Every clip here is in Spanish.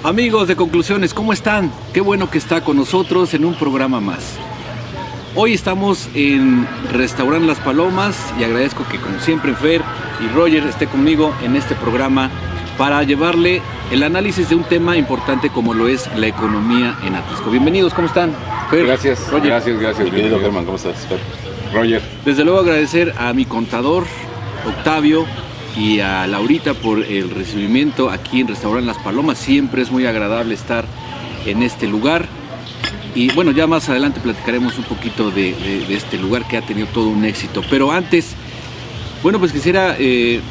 Amigos de Conclusiones, ¿cómo están? Qué bueno que está con nosotros en un programa más. Hoy estamos en Restaurant Las Palomas y agradezco que, como siempre, Fer y Roger esté conmigo en este programa para llevarle el análisis de un tema importante como lo es la economía en Atlisco. Bienvenidos, ¿cómo están? Fer, gracias, Roger. gracias, querido Germán, ¿cómo estás? Fer? Roger. Desde luego agradecer a mi contador, Octavio, y a Laurita por el recibimiento aquí en Restaurant Las Palomas. Siempre es muy agradable estar en este lugar. Y bueno, ya más adelante platicaremos un poquito de este lugar que ha tenido todo un éxito. Pero antes, bueno, pues quisiera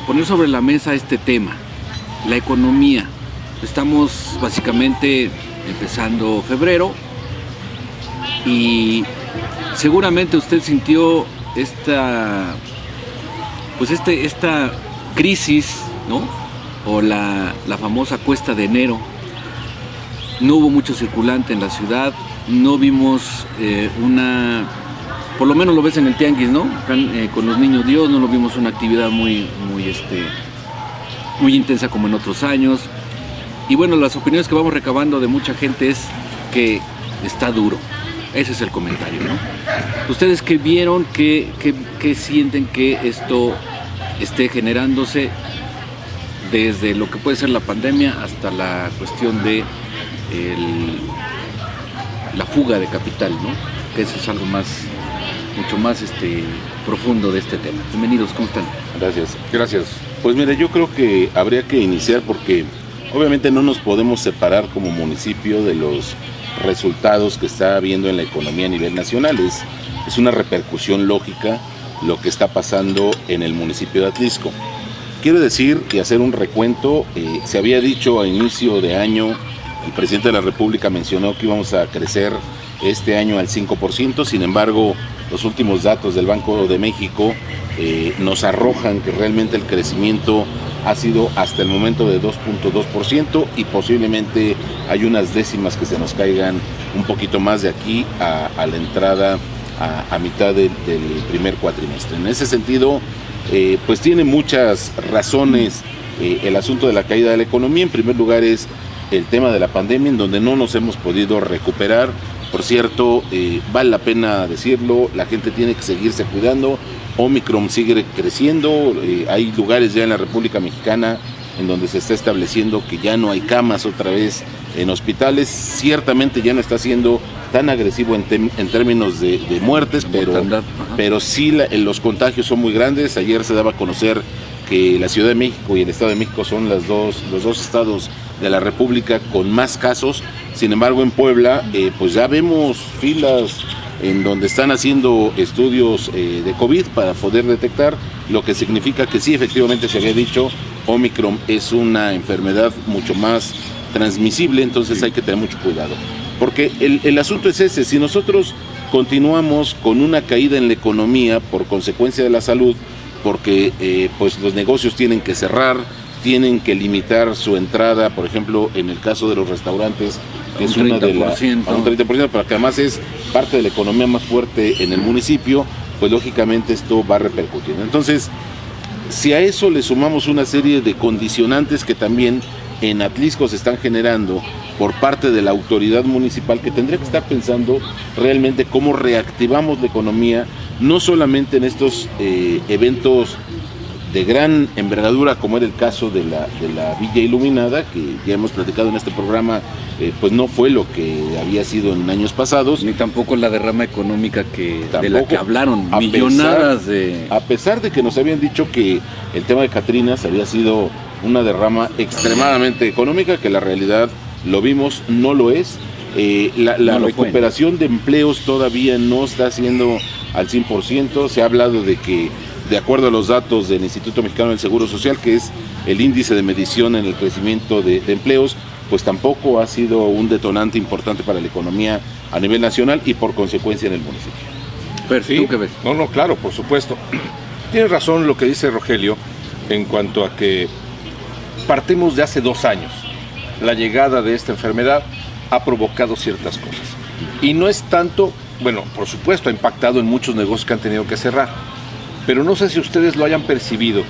poner sobre la mesa este tema, la economía. Estamos básicamente empezando febrero y seguramente usted sintió esta crisis, ¿no? O la famosa cuesta de enero. No hubo mucho circulante en la ciudad, no vimos por lo menos lo ves en el tianguis, ¿no? Con los niños Dios no lo vimos una actividad muy intensa como en otros años. Y bueno, las opiniones que vamos recabando de mucha gente es que está duro. Ese es el comentario, ¿no? ¿Ustedes qué vieron, qué sienten que esto esté generándose desde lo que puede ser la pandemia hasta la cuestión de la fuga de capital, ¿no? Que eso es algo mucho más profundo de este tema. Bienvenidos, ¿cómo están? Gracias. Pues mire, yo creo que habría que iniciar porque obviamente no nos podemos separar como municipio de los resultados que está habiendo en la economía a nivel nacional. Es una repercusión lógica lo que está pasando en el municipio de Atlisco. Quiero decir y hacer un recuento, se había dicho a inicio de año, el presidente de la República mencionó que íbamos a crecer este año al 5%, sin embargo, los últimos datos del Banco de México nos arrojan que realmente el crecimiento ha sido hasta el momento de 2.2% y posiblemente hay unas décimas que se nos caigan un poquito más de aquí a la entrada a mitad del primer cuatrimestre. En ese sentido, pues tiene muchas razones el asunto de la caída de la economía. En primer lugar es el tema de la pandemia, en donde no nos hemos podido recuperar. Por cierto, vale la pena decirlo, la gente tiene que seguirse cuidando. Omicron sigue creciendo, hay lugares ya en la República Mexicana en donde se está estableciendo que ya no hay camas otra vez en hospitales. Ciertamente ya no está siendo tan agresivo en términos de muertes, pero sí los contagios son muy grandes. Ayer se daba a conocer que la Ciudad de México y el Estado de México son los dos estados de la República con más casos. Sin embargo, en Puebla, pues ya vemos filas en donde están haciendo estudios de COVID para poder detectar, lo que significa que sí, efectivamente se había dicho, Omicron es una enfermedad mucho más transmisible, entonces hay que tener mucho cuidado. Porque el asunto es ese, si nosotros continuamos con una caída en la economía por consecuencia de la salud, porque pues los negocios tienen que cerrar, tienen que limitar su entrada, por ejemplo, en el caso de los restaurantes, que es una de las, a un 30%, pero que además es parte de la economía más fuerte en el municipio, pues lógicamente esto va a repercutir. Entonces, si a eso le sumamos una serie de condicionantes que también en Atlisco se están generando por parte de la autoridad municipal, que tendría que estar pensando realmente cómo reactivamos la economía, no solamente en estos eventos de gran envergadura, como era el caso de la Villa Iluminada, que ya hemos platicado en este programa, pues no fue lo que había sido en años pasados. Ni tampoco la derrama económica de la que hablaron, millonadas de... A pesar de que nos habían dicho que el tema de Catrinas había sido una derrama extremadamente económica, que la realidad, lo vimos, no lo es. La recuperación de empleos todavía no está siendo al 100%. Se ha hablado de que, de acuerdo a los datos del Instituto Mexicano del Seguro Social, que es el índice de medición en el crecimiento de empleos, pues tampoco ha sido un detonante importante para la economía a nivel nacional y por consecuencia en el municipio. Pero ¿sí? ¿Tú qué ves? No, claro, por supuesto. Tiene razón lo que dice Rogelio en cuanto a que partimos de hace 2 años. La llegada de esta enfermedad ha provocado ciertas cosas. Y no es tanto, bueno, por supuesto ha impactado en muchos negocios que han tenido que cerrar. Pero no sé si ustedes lo hayan percibido,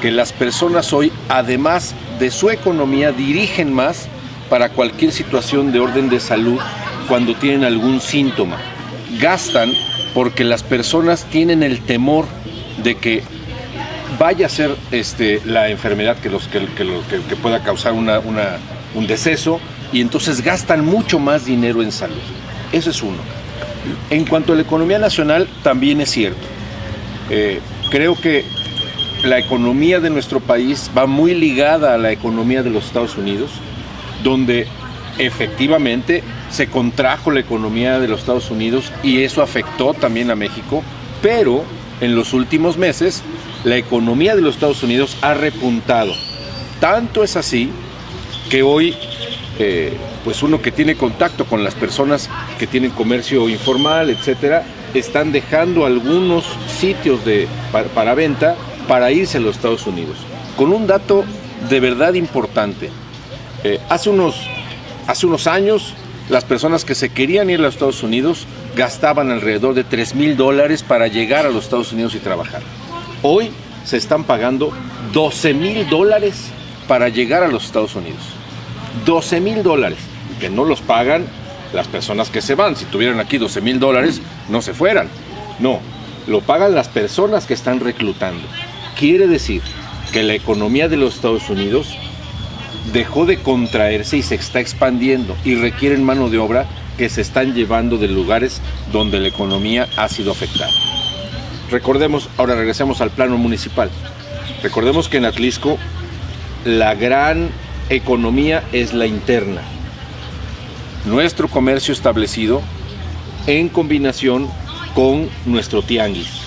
que las personas hoy, además de su economía, dirigen más para cualquier situación de orden de salud cuando tienen algún síntoma. Gastan porque las personas tienen el temor de que vaya a ser la enfermedad que pueda causar un deceso, y entonces gastan mucho más dinero en salud. Eso es uno. En cuanto a la economía nacional, también es cierto. Creo que la economía de nuestro país va muy ligada a la economía de los Estados Unidos, donde efectivamente se contrajo la economía de los Estados Unidos y eso afectó también a México, pero en los últimos meses la economía de los Estados Unidos ha repuntado. Tanto es así que hoy pues uno que tiene contacto con las personas que tienen comercio informal, etcétera, están dejando algunos sitios para venta para irse a los Estados Unidos. Con un dato de verdad importante. Hace unos años, las personas que se querían ir a los Estados Unidos gastaban alrededor de $3,000 para llegar a los Estados Unidos y trabajar. Hoy se están pagando $12,000 para llegar a los Estados Unidos. $12,000, que no los pagan las personas que se van. Si tuvieran aquí $12,000, no se fueran. No, lo pagan las personas que están reclutando. Quiere decir que la economía de los Estados Unidos dejó de contraerse y se está expandiendo y requieren mano de obra que se están llevando de lugares donde la economía ha sido afectada. Recordemos, ahora regresemos al plano municipal. Recordemos que en Atlisco la gran economía es la interna. Nuestro comercio establecido en combinación con nuestro tianguis.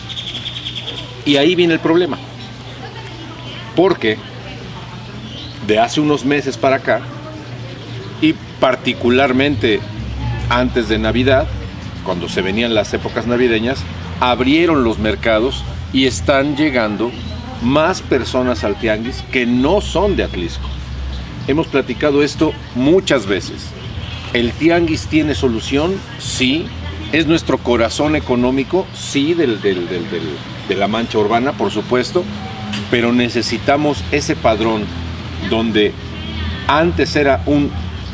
Y ahí viene el problema. Porque de hace unos meses para acá, y particularmente antes de Navidad, cuando se venían las épocas navideñas, abrieron los mercados y están llegando más personas al tianguis que no son de Atlisco. Hemos platicado esto muchas veces. ¿El tianguis tiene solución? Sí. ¿Es nuestro corazón económico? Sí, de la mancha urbana, por supuesto, pero necesitamos ese padrón donde antes era un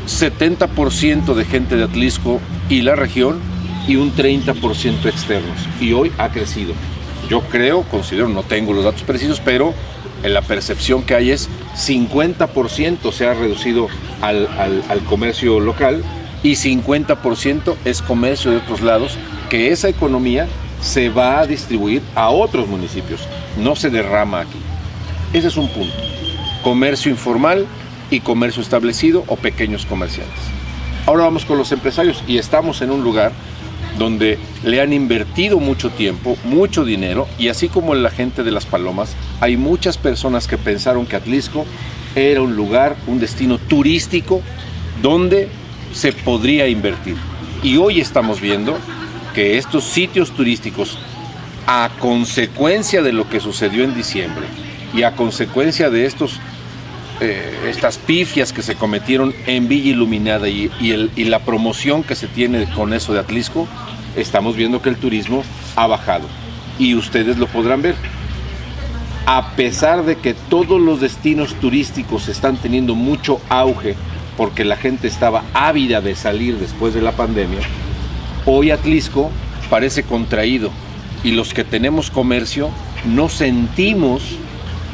70% de gente de Atlisco y la región y un 30% externos, y hoy ha crecido. Yo creo, considero, no tengo los datos precisos, pero en la percepción que hay es 50% se ha reducido al comercio local y 50% es comercio de otros lados, que esa economía se va a distribuir a otros municipios, no se derrama aquí. Ese es un punto. Comercio informal y comercio establecido o pequeños comerciantes. Ahora vamos con los empresarios y estamos en un lugar donde le han invertido mucho tiempo, mucho dinero, y así como la gente de Las Palomas, hay muchas personas que pensaron que Atlisco era un lugar, un destino turístico donde se podría invertir. Y hoy estamos viendo que estos sitios turísticos, a consecuencia de lo que sucedió en diciembre y a consecuencia de estas pifias que se cometieron en Villa Iluminada y la promoción que se tiene con eso de Atlisco, estamos viendo que el turismo ha bajado y ustedes lo podrán ver. A pesar de que todos los destinos turísticos están teniendo mucho auge porque la gente estaba ávida de salir después de la pandemia, hoy Atlisco parece contraído y los que tenemos comercio no sentimos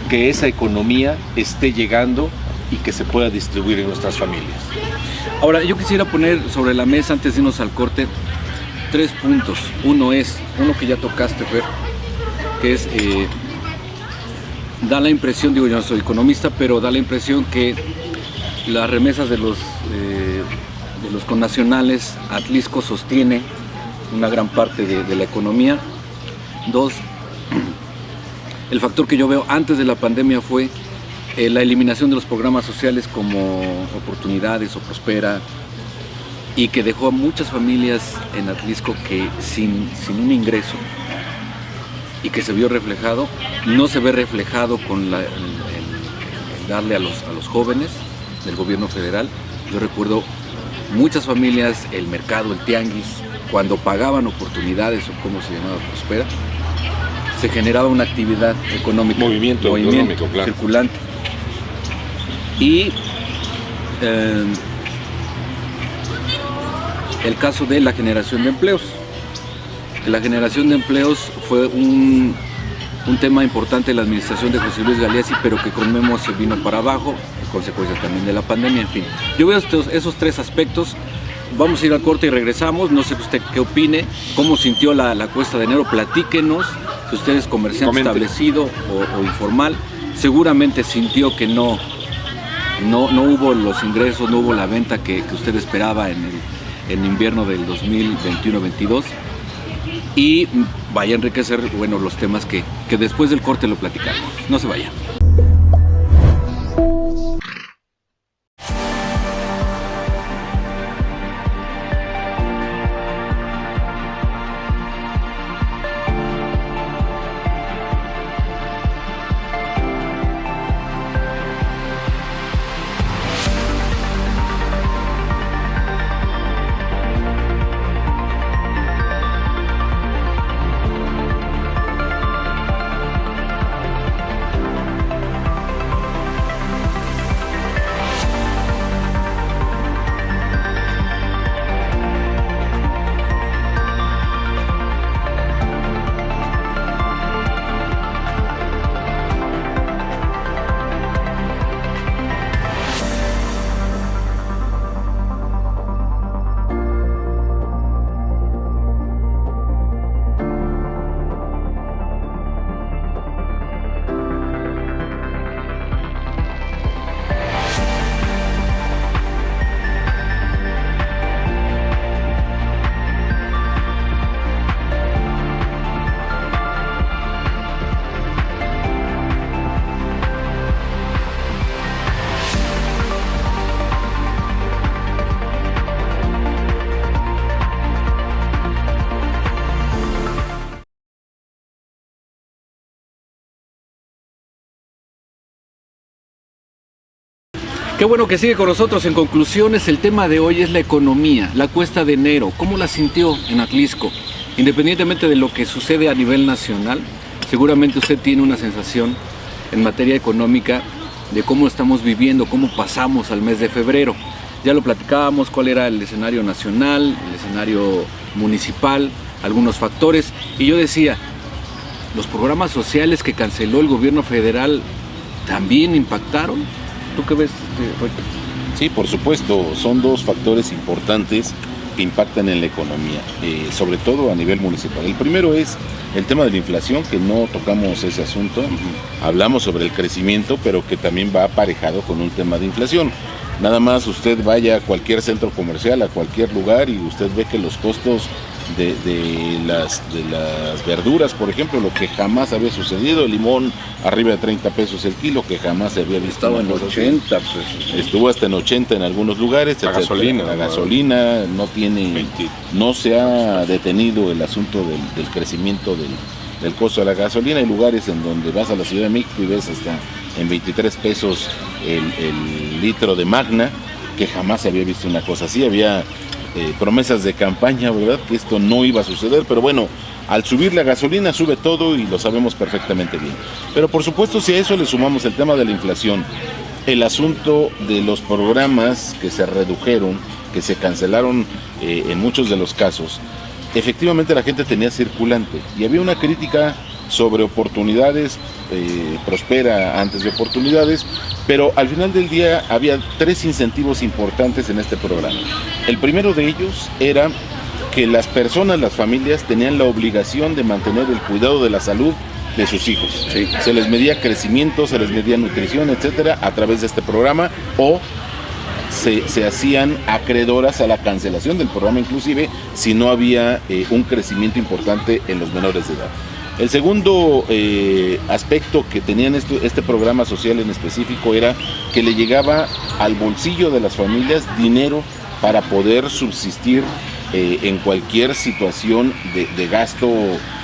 que esa economía esté llegando y que se pueda distribuir en nuestras familias. Ahora, yo quisiera poner sobre la mesa, antes de irnos al corte, 3 puntos. Uno que ya tocaste, Fer, que es, da la impresión, digo, yo no soy economista, pero da la impresión que las remesas de los connacionales, Atlisco sostiene una gran parte de la economía. 2, el factor que yo veo antes de la pandemia fue la eliminación de los programas sociales como Oportunidades o Prospera, y que dejó a muchas familias en Atlisco que sin un ingreso, y que se vio reflejado, no se ve reflejado con el darle a los jóvenes del gobierno federal. Yo recuerdo muchas familias, el mercado, el tianguis, cuando pagaban Oportunidades o como se llamaba, Prospera, se generaba una actividad económica, movimiento económico, claro, circulante. Y el caso de la generación de empleos. La generación de empleos fue un tema importante de la administración de José Luis Galeazzi, pero que con Memo se vino para abajo, consecuencia también de la pandemia, en fin. Yo veo esos tres aspectos. Vamos a ir al corte y regresamos. No sé usted qué opine, cómo sintió la cuesta de enero, platíquenos. Si usted es comerciante establecido o informal, seguramente sintió que no hubo los ingresos, no hubo la venta que usted esperaba en invierno del 2021-22. Y vaya a enriquecer, bueno, los temas que después del corte lo platicamos. No se vayan. Qué bueno que sigue con nosotros. En conclusiones, el tema de hoy es la economía, la cuesta de enero. ¿Cómo la sintió en Atlisco? Independientemente de lo que sucede a nivel nacional, seguramente usted tiene una sensación en materia económica de cómo estamos viviendo, cómo pasamos al mes de febrero. Ya lo platicábamos, cuál era el escenario nacional, el escenario municipal, algunos factores. Y yo decía, los programas sociales que canceló el gobierno federal también impactaron. ¿Tú qué ves, Roy? Sí, por supuesto, son dos factores importantes que impactan en la economía, sobre todo a nivel municipal. El primero es el tema de la inflación, que no tocamos ese asunto. Hablamos sobre el crecimiento, pero que también va aparejado con un tema de inflación. Nada más usted vaya a cualquier centro comercial, a cualquier lugar, y usted ve que los costos de las verduras, por ejemplo, lo que jamás había sucedido, el limón arriba de 30 pesos el kilo, que jamás se había visto. Estaba en 80 pesos. Estuvo hasta en 80 en algunos lugares. La gasolina no se ha detenido el asunto del crecimiento del costo de la gasolina. Hay lugares en donde vas a la Ciudad de México y ves hasta en 23 pesos el litro de Magna, que jamás se había visto una cosa así. Había promesas de campaña, ¿verdad?, que esto no iba a suceder, pero bueno, al subir la gasolina sube todo y lo sabemos perfectamente bien. Pero por supuesto, si a eso le sumamos el tema de la inflación, el asunto de los programas que se redujeron, que se cancelaron en muchos de los casos, efectivamente la gente tenía circulante y había una crítica sobre oportunidades, prospera antes de oportunidades, pero al final del día había tres incentivos importantes en este programa. El primero de ellos era que las personas, las familias, tenían la obligación de mantener el cuidado de la salud de sus hijos. Sí. Se les medía crecimiento, se les medía nutrición, etcétera, a través de este programa, o se hacían acreedoras a la cancelación del programa, inclusive si no había un crecimiento importante en los menores de edad. El segundo aspecto que tenían este programa social en específico era que le llegaba al bolsillo de las familias dinero para poder subsistir en cualquier situación de gasto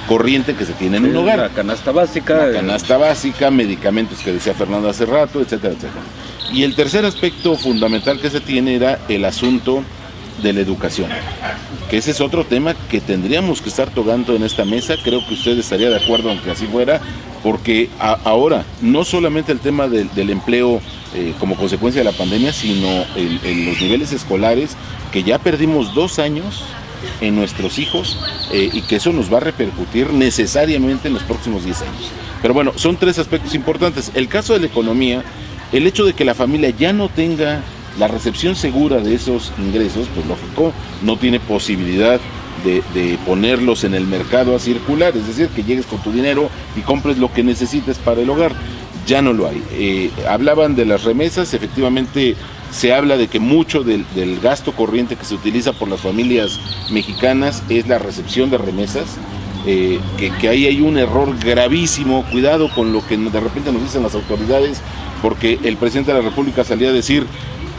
corriente que se tiene en un hogar. La canasta básica, medicamentos que decía Fernando hace rato, etcétera, etcétera. Y el tercer aspecto fundamental que se tiene era el asunto de la educación, que ese es otro tema que tendríamos que estar tocando en esta mesa. Creo que usted estaría de acuerdo, aunque así fuera, porque ahora no solamente el tema del empleo como consecuencia de la pandemia, sino en los niveles escolares, que ya perdimos 2 años en nuestros hijos y que eso nos va a repercutir necesariamente en los próximos 10 años. Pero bueno, son 3 aspectos importantes. El caso de la economía, el hecho de que la familia ya no tenga la recepción segura de esos ingresos, pues lógico, no tiene posibilidad de ponerlos en el mercado a circular, es decir, que llegues con tu dinero y compres lo que necesites para el hogar. Ya no lo hay. Hablaban de las remesas, efectivamente se habla de que mucho del gasto corriente que se utiliza por las familias mexicanas es la recepción de remesas, que ahí hay un error gravísimo. Cuidado con lo que de repente nos dicen las autoridades, porque el presidente de la República salía a decir,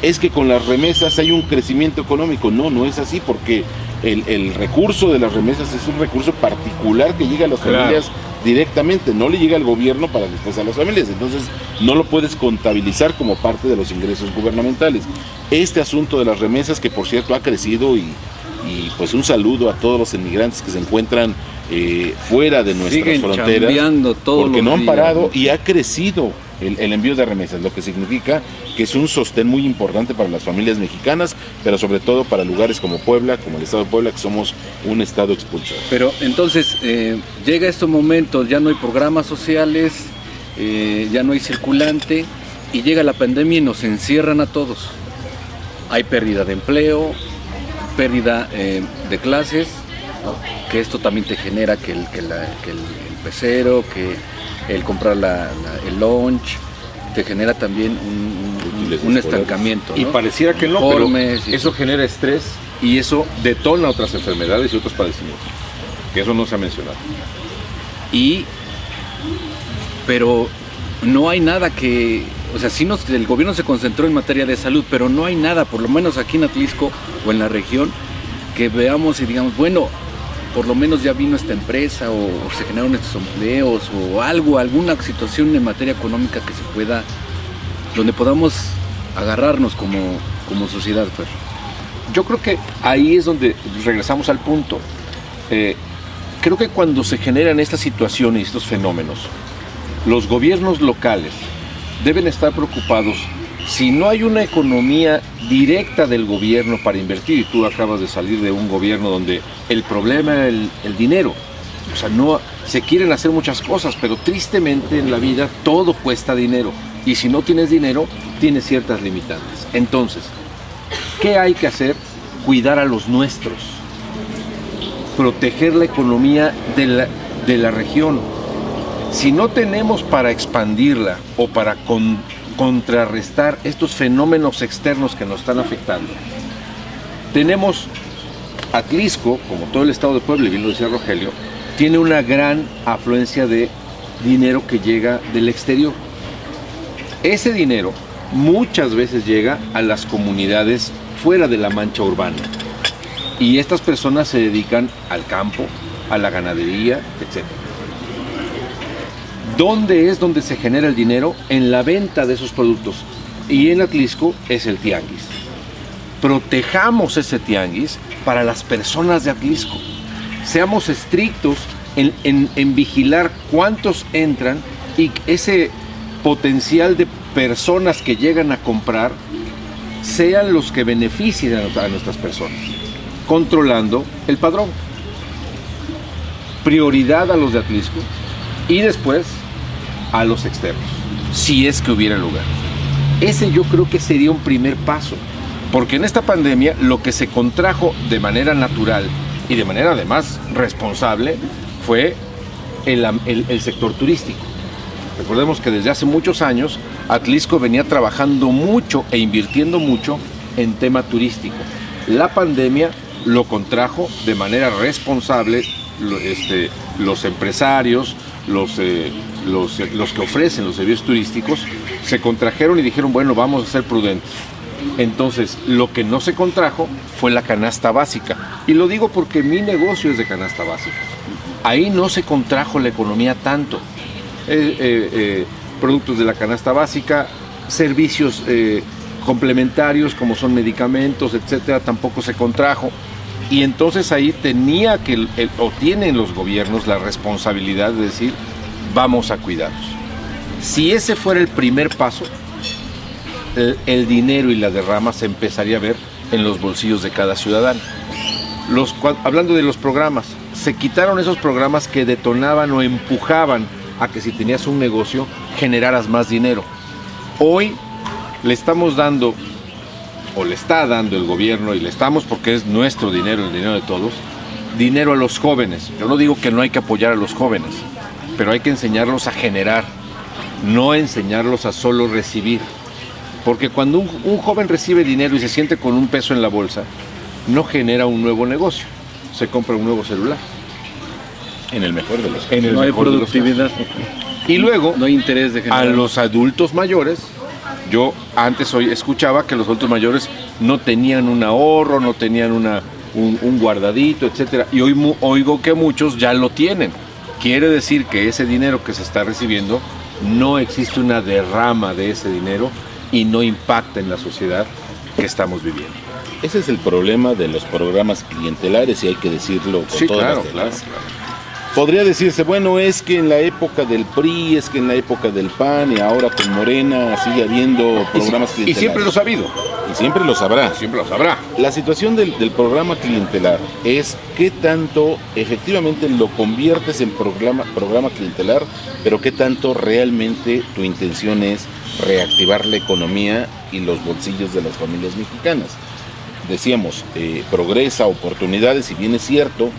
es que con las remesas hay un crecimiento económico. No es así, porque el recurso de las remesas es un recurso particular que llega a las familias directamente, no le llega al gobierno para después a las familias, entonces no lo puedes contabilizar como parte de los ingresos gubernamentales. Este asunto de las remesas, que por cierto ha crecido, y pues un saludo a todos los inmigrantes que se encuentran fuera de nuestras fronteras, porque no han parado, y ha crecido el envío de remesas, lo que significa que es un sostén muy importante para las familias mexicanas, pero sobre todo para lugares como Puebla, como el estado de Puebla, que somos un estado expulsado. Pero entonces llega este momento, ya no hay programas sociales, ya no hay circulante, y llega la pandemia y nos encierran a todos. Hay pérdida de empleo, pérdida de clases, ¿no? Que esto también te genera que el pecero, que el comprar el lunch, te genera también un estancamiento, ¿no? Y pareciera que no, pero eso genera estrés y eso detona otras enfermedades y otros padecimientos, que eso no se ha mencionado. Pero no hay nada que, o sea, sí el gobierno se concentró en materia de salud, pero no hay nada, por lo menos aquí en Atlisco o en la región, que veamos y digamos, bueno, por lo menos ya vino esta empresa o se generaron estos empleos o algo, alguna situación en materia económica que se pueda, donde podamos agarrarnos como sociedad, Fer. Yo creo que ahí es donde regresamos al punto. Creo que cuando se generan estas situaciones y estos fenómenos, los gobiernos locales deben estar preocupados. Si no hay una economía directa del gobierno para invertir, y tú acabas de salir de un gobierno donde el problema es el dinero, o sea, no se quieren hacer muchas cosas, pero tristemente en la vida todo cuesta dinero, y si no tienes dinero, tienes ciertas limitantes. Entonces, ¿qué hay que hacer? Cuidar a los nuestros, proteger la economía de la región. Si no tenemos para expandirla o para contrarrestar estos fenómenos externos que nos están afectando, tenemos Atlisco, como todo el estado de Puebla, y bien lo decía Rogelio, tiene una gran afluencia de dinero que llega del exterior. Ese dinero muchas veces llega a las comunidades fuera de la mancha urbana, y estas personas se dedican al campo, a la ganadería, etc. ¿Dónde es donde se genera el dinero? En la venta de esos productos. Y en Atlisco es el tianguis. Protejamos ese tianguis para las personas de Atlisco. Seamos estrictos en vigilar cuántos entran y ese potencial de personas que llegan a comprar sean los que beneficien a nuestras personas, controlando el padrón. Prioridad a los de Atlisco y después a los externos, si es que hubiera lugar. Ese yo creo que sería un primer paso, porque en esta pandemia lo que se contrajo de manera natural y de manera además responsable fue el sector turístico. Recordemos que desde hace muchos años Atlisco venía trabajando mucho e invirtiendo mucho en tema turístico. La pandemia lo contrajo de manera responsable. Los empresarios, los que ofrecen los servicios turísticos, se contrajeron y dijeron, bueno, vamos a ser prudentes. Entonces, lo que no se contrajo fue la canasta básica. Y lo digo porque mi negocio es de canasta básica. Ahí no se contrajo la economía tanto. Productos de la canasta básica, servicios complementarios como son medicamentos, etcétera, tampoco se contrajo. Y entonces ahí tenía o tienen los gobiernos la responsabilidad de decir, vamos a cuidarlos. Si ese fuera el primer paso, el dinero y la derrama se empezaría a ver en los bolsillos de cada ciudadano. Hablando de los programas, se quitaron esos programas que detonaban o empujaban a que si tenías un negocio generaras más dinero. Hoy le estamos dando, o le está dando el gobierno, y le estamos porque es nuestro dinero, el dinero de todos, dinero a los jóvenes. Yo no digo que no hay que apoyar a los jóvenes, pero hay que enseñarlos a generar, no enseñarlos a solo recibir. Porque cuando un joven recibe dinero y se siente con un peso en la bolsa, no genera un nuevo negocio, se compra un nuevo celular. En el mejor de los casos. En el No hay mejor de los productividad. casos. Y luego, No hay interés de a generar. los adultos mayores, yo antes hoy escuchaba que los adultos mayores no tenían un ahorro, no tenían un guardadito, etcétera, y hoy oigo que muchos ya lo tienen. Quiere decir que ese dinero que se está recibiendo, no existe una derrama de ese dinero y no impacta en la sociedad que estamos viviendo. Ese es el problema de los programas clientelares, y hay que decirlo con Sí, todas claro, las claro, letras. claro. Podría decirse, bueno, es que en la época del PRI, es que en la época del PAN, y ahora con Morena sigue habiendo programas Y clientelares. siempre lo ha habido, Y siempre los habrá. siempre lo sabrá. La situación del programa clientelar es qué tanto efectivamente lo conviertes en programa clientelar, pero qué tanto realmente tu intención es reactivar la economía y los bolsillos de las familias mexicanas. Decíamos, progresa, oportunidades, si bien es cierto,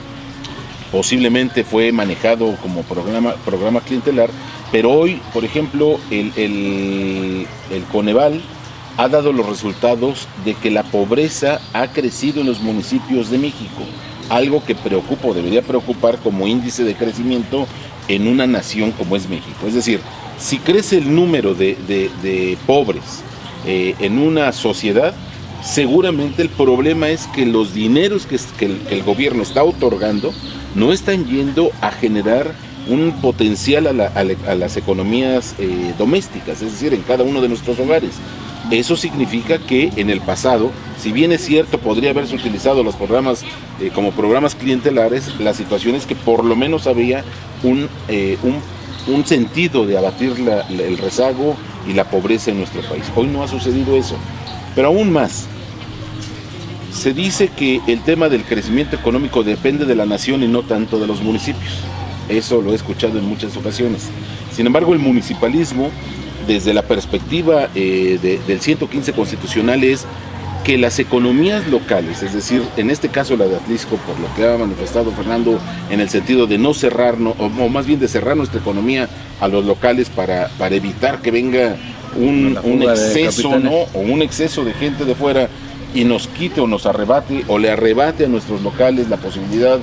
posiblemente fue manejado como programa clientelar, pero hoy, por ejemplo, el Coneval ha dado los resultados de que la pobreza ha crecido en los municipios de México, algo que preocupa o debería preocupar como índice de crecimiento en una nación como es México. Es decir, si crece el número de pobres en una sociedad, seguramente el problema es que los dineros que el gobierno está otorgando no están yendo a generar un potencial a las economías domésticas, es decir, en cada uno de nuestros hogares. Eso significa que en el pasado, si bien es cierto, podría haberse utilizado los programas como programas clientelares, la situación es que por lo menos había un sentido de abatir el rezago y la pobreza en nuestro país. Hoy no ha sucedido eso, pero aún más. Se dice que el tema del crecimiento económico depende de la nación y no tanto de los municipios. Eso lo he escuchado en muchas ocasiones. Sin embargo, el municipalismo, desde la perspectiva del 115 constitucional, es que las economías locales, es decir, en este caso la de Atlisco, por lo que ha manifestado Fernando, en el sentido de no cerrarnos, o más bien de cerrar nuestra economía a los locales para evitar que venga un exceso, ¿no? O un exceso de gente de fuera y nos quite o nos arrebate o le arrebate a nuestros locales la posibilidad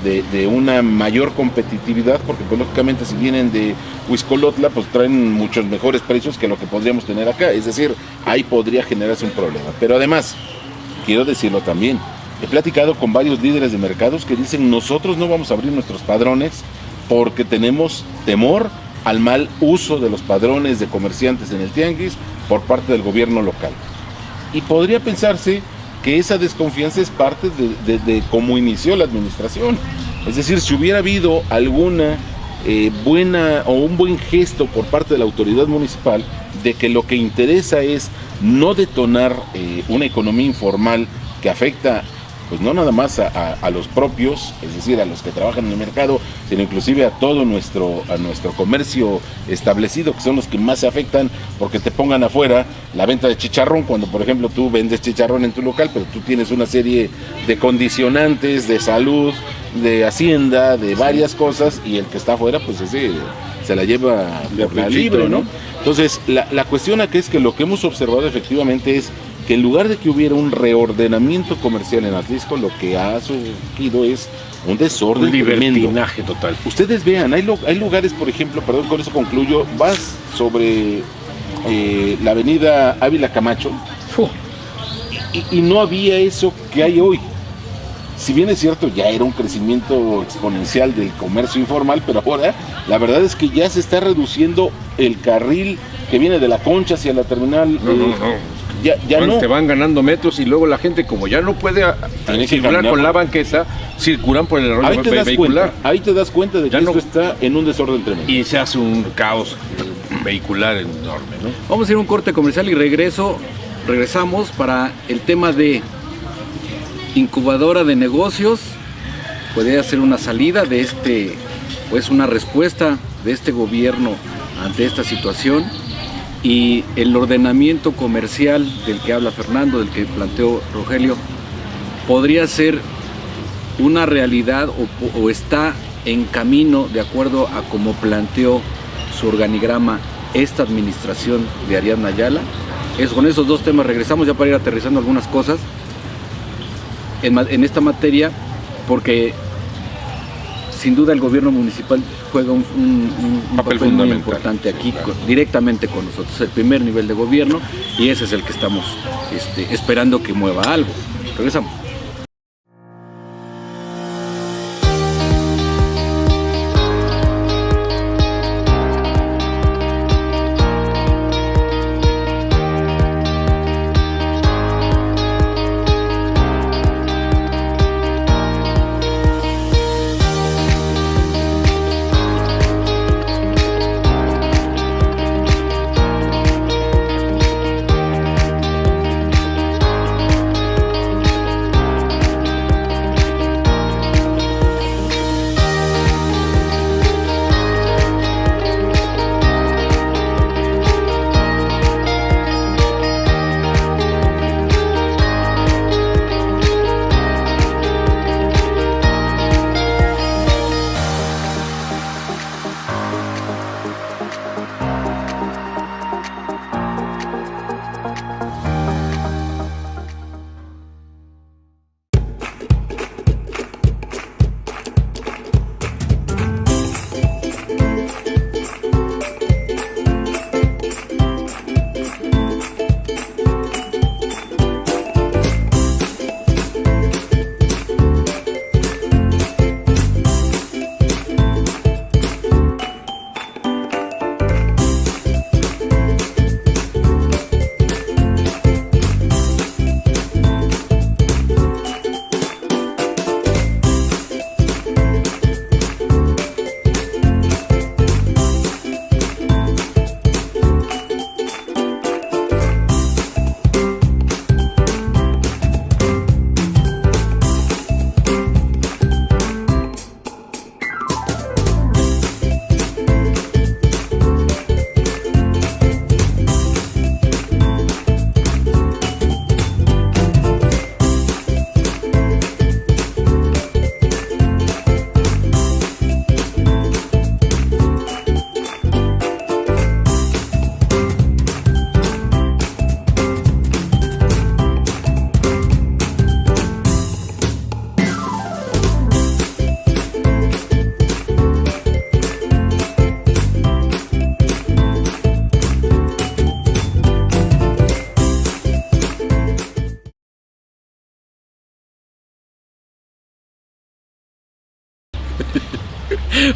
de una mayor competitividad, porque pues, lógicamente si vienen de Huixcolotla pues traen muchos mejores precios que lo que podríamos tener acá, es decir, ahí podría generarse un problema. Pero además, quiero decirlo también, he platicado con varios líderes de mercados que dicen nosotros no vamos a abrir nuestros padrones porque tenemos temor al mal uso de los padrones de comerciantes en el tianguis por parte del gobierno local. Y podría pensarse que esa desconfianza es parte de cómo inició la administración. Es decir, si hubiera habido alguna buena o un buen gesto por parte de la autoridad municipal de que lo que interesa es no detonar una economía informal que afecta pues no nada más a los propios, es decir, a los que trabajan en el mercado, sino inclusive a todo nuestro comercio establecido, que son los que más se afectan, porque te pongan afuera la venta de chicharrón, cuando por ejemplo tú vendes chicharrón en tu local, pero tú tienes una serie de condicionantes de salud, de hacienda, de varias cosas, y el que está afuera pues ese se la lleva por la libre, ¿no? Entonces la cuestión aquí es que lo que hemos observado efectivamente es que en lugar de que hubiera un reordenamiento comercial en Atlisco, lo que ha surgido es un desorden tremendo. Libertinaje total. Ustedes vean, hay lugares, por ejemplo, perdón, con eso concluyo, vas sobre la avenida Ávila Camacho y no había eso que hay hoy. Si bien es cierto, ya era un crecimiento exponencial del comercio informal, pero ahora la verdad es que ya se está reduciendo el carril que viene de La Concha hacia la terminal. Ya Bueno, no. te van ganando metros y luego la gente, como ya no puede Tiene que circular caminar con la por- banqueta, circulan por el arroyo vehicular. Ahí te das cuenta de Ya que no- esto está en un desorden tremendo. Y se hace un caos vehicular enorme, ¿no? Vamos a ir a un corte comercial y regresamos para el tema de incubadora de negocios. Podría ser una salida de pues una respuesta de este gobierno ante esta situación, y el ordenamiento comercial del que habla Fernando, del que planteó Rogelio, podría ser una realidad o está en camino de acuerdo a cómo planteó su organigrama esta administración de Ariadna Ayala. Con esos dos temas regresamos ya para ir aterrizando algunas cosas en esta materia, porque sin duda el gobierno municipal juega un papel muy fundamental, importante aquí, claro. Directamente con nosotros, el primer nivel de gobierno, y ese es el que estamos esperando que mueva algo. Regresamos.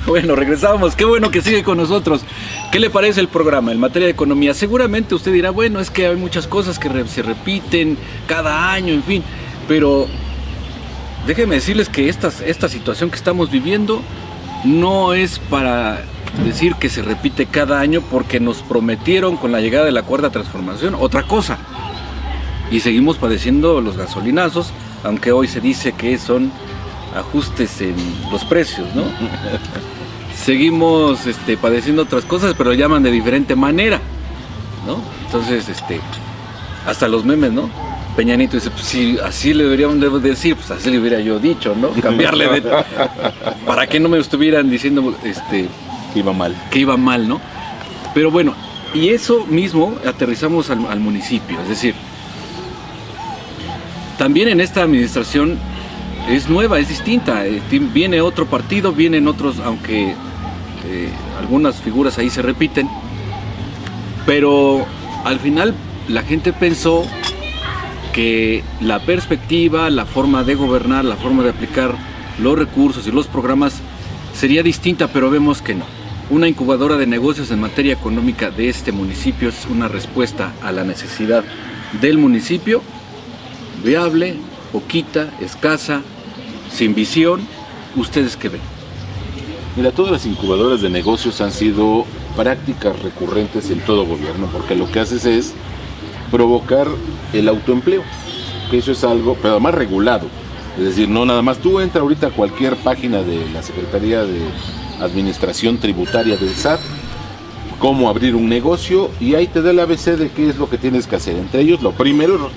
Bueno, regresamos. Qué bueno que sigue con nosotros. ¿Qué le parece el programa en materia de economía? Seguramente usted dirá, bueno, es que hay muchas cosas que se repiten cada año, en fin. Pero déjenme decirles que esta situación que estamos viviendo no es para decir que se repite cada año, porque nos prometieron con la llegada de la cuarta transformación otra cosa. Y seguimos padeciendo los gasolinazos, aunque hoy se dice que son ajustes en los precios, ¿no? Seguimos padeciendo otras cosas, pero lo llaman de diferente manera, ¿no? Entonces, hasta los memes, ¿no? Peña Nieto dice, pues si así le deberíamos decir, pues así le hubiera yo dicho, ¿no? Cambiarle de... para que no me estuvieran diciendo, Que iba mal. que iba mal, ¿no? Pero bueno, y eso mismo aterrizamos al municipio, es decir, también en esta administración es nueva, es distinta, viene otro partido, vienen otros, aunque algunas figuras ahí se repiten, pero al final la gente pensó que la perspectiva, la forma de gobernar, la forma de aplicar los recursos y los programas sería distinta, pero vemos que no. Una incubadora de negocios en materia económica de este municipio es una respuesta a la necesidad del municipio, viable, poquita, escasa, sin visión. ¿Ustedes qué ven? Mira, todas las incubadoras de negocios han sido prácticas recurrentes en todo gobierno, porque lo que haces es provocar el autoempleo, que eso es algo, pero además regulado. Es decir, no nada más, tú entra ahorita a cualquier página de la Secretaría de Administración Tributaria del SAT, cómo abrir un negocio, y ahí te da el ABC de qué es lo que tienes que hacer. Entre ellos, lo primero,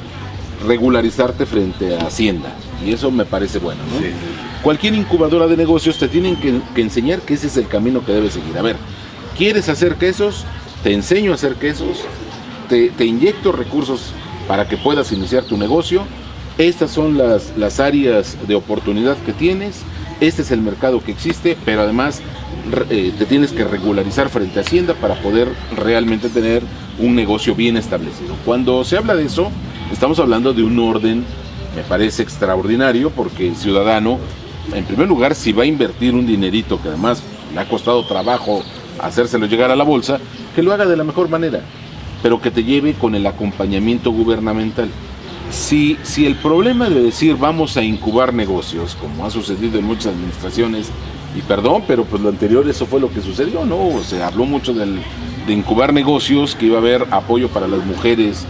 regularizarte frente a Hacienda, y eso me parece bueno, ¿no? Sí. Cualquier incubadora de negocios te tienen que enseñar que ese es el camino que debes seguir. A ver, ¿quieres hacer quesos? Te enseño a hacer quesos, te inyecto recursos para que puedas iniciar tu negocio. Estas son las áreas de oportunidad que tienes, este es el mercado que existe, pero además te tienes que regularizar frente a Hacienda para poder realmente tener un negocio bien establecido. Cuando se habla de eso, estamos hablando de un orden, me parece extraordinario, porque el ciudadano, en primer lugar, si va a invertir un dinerito que además le ha costado trabajo hacérselo llegar a la bolsa, que lo haga de la mejor manera, pero que te lleve con el acompañamiento gubernamental. Si el problema de decir vamos a incubar negocios, como ha sucedido en muchas administraciones, y perdón, pero pues lo anterior eso fue lo que sucedió, ¿no? Se habló mucho de incubar negocios, que iba a haber apoyo para las mujeres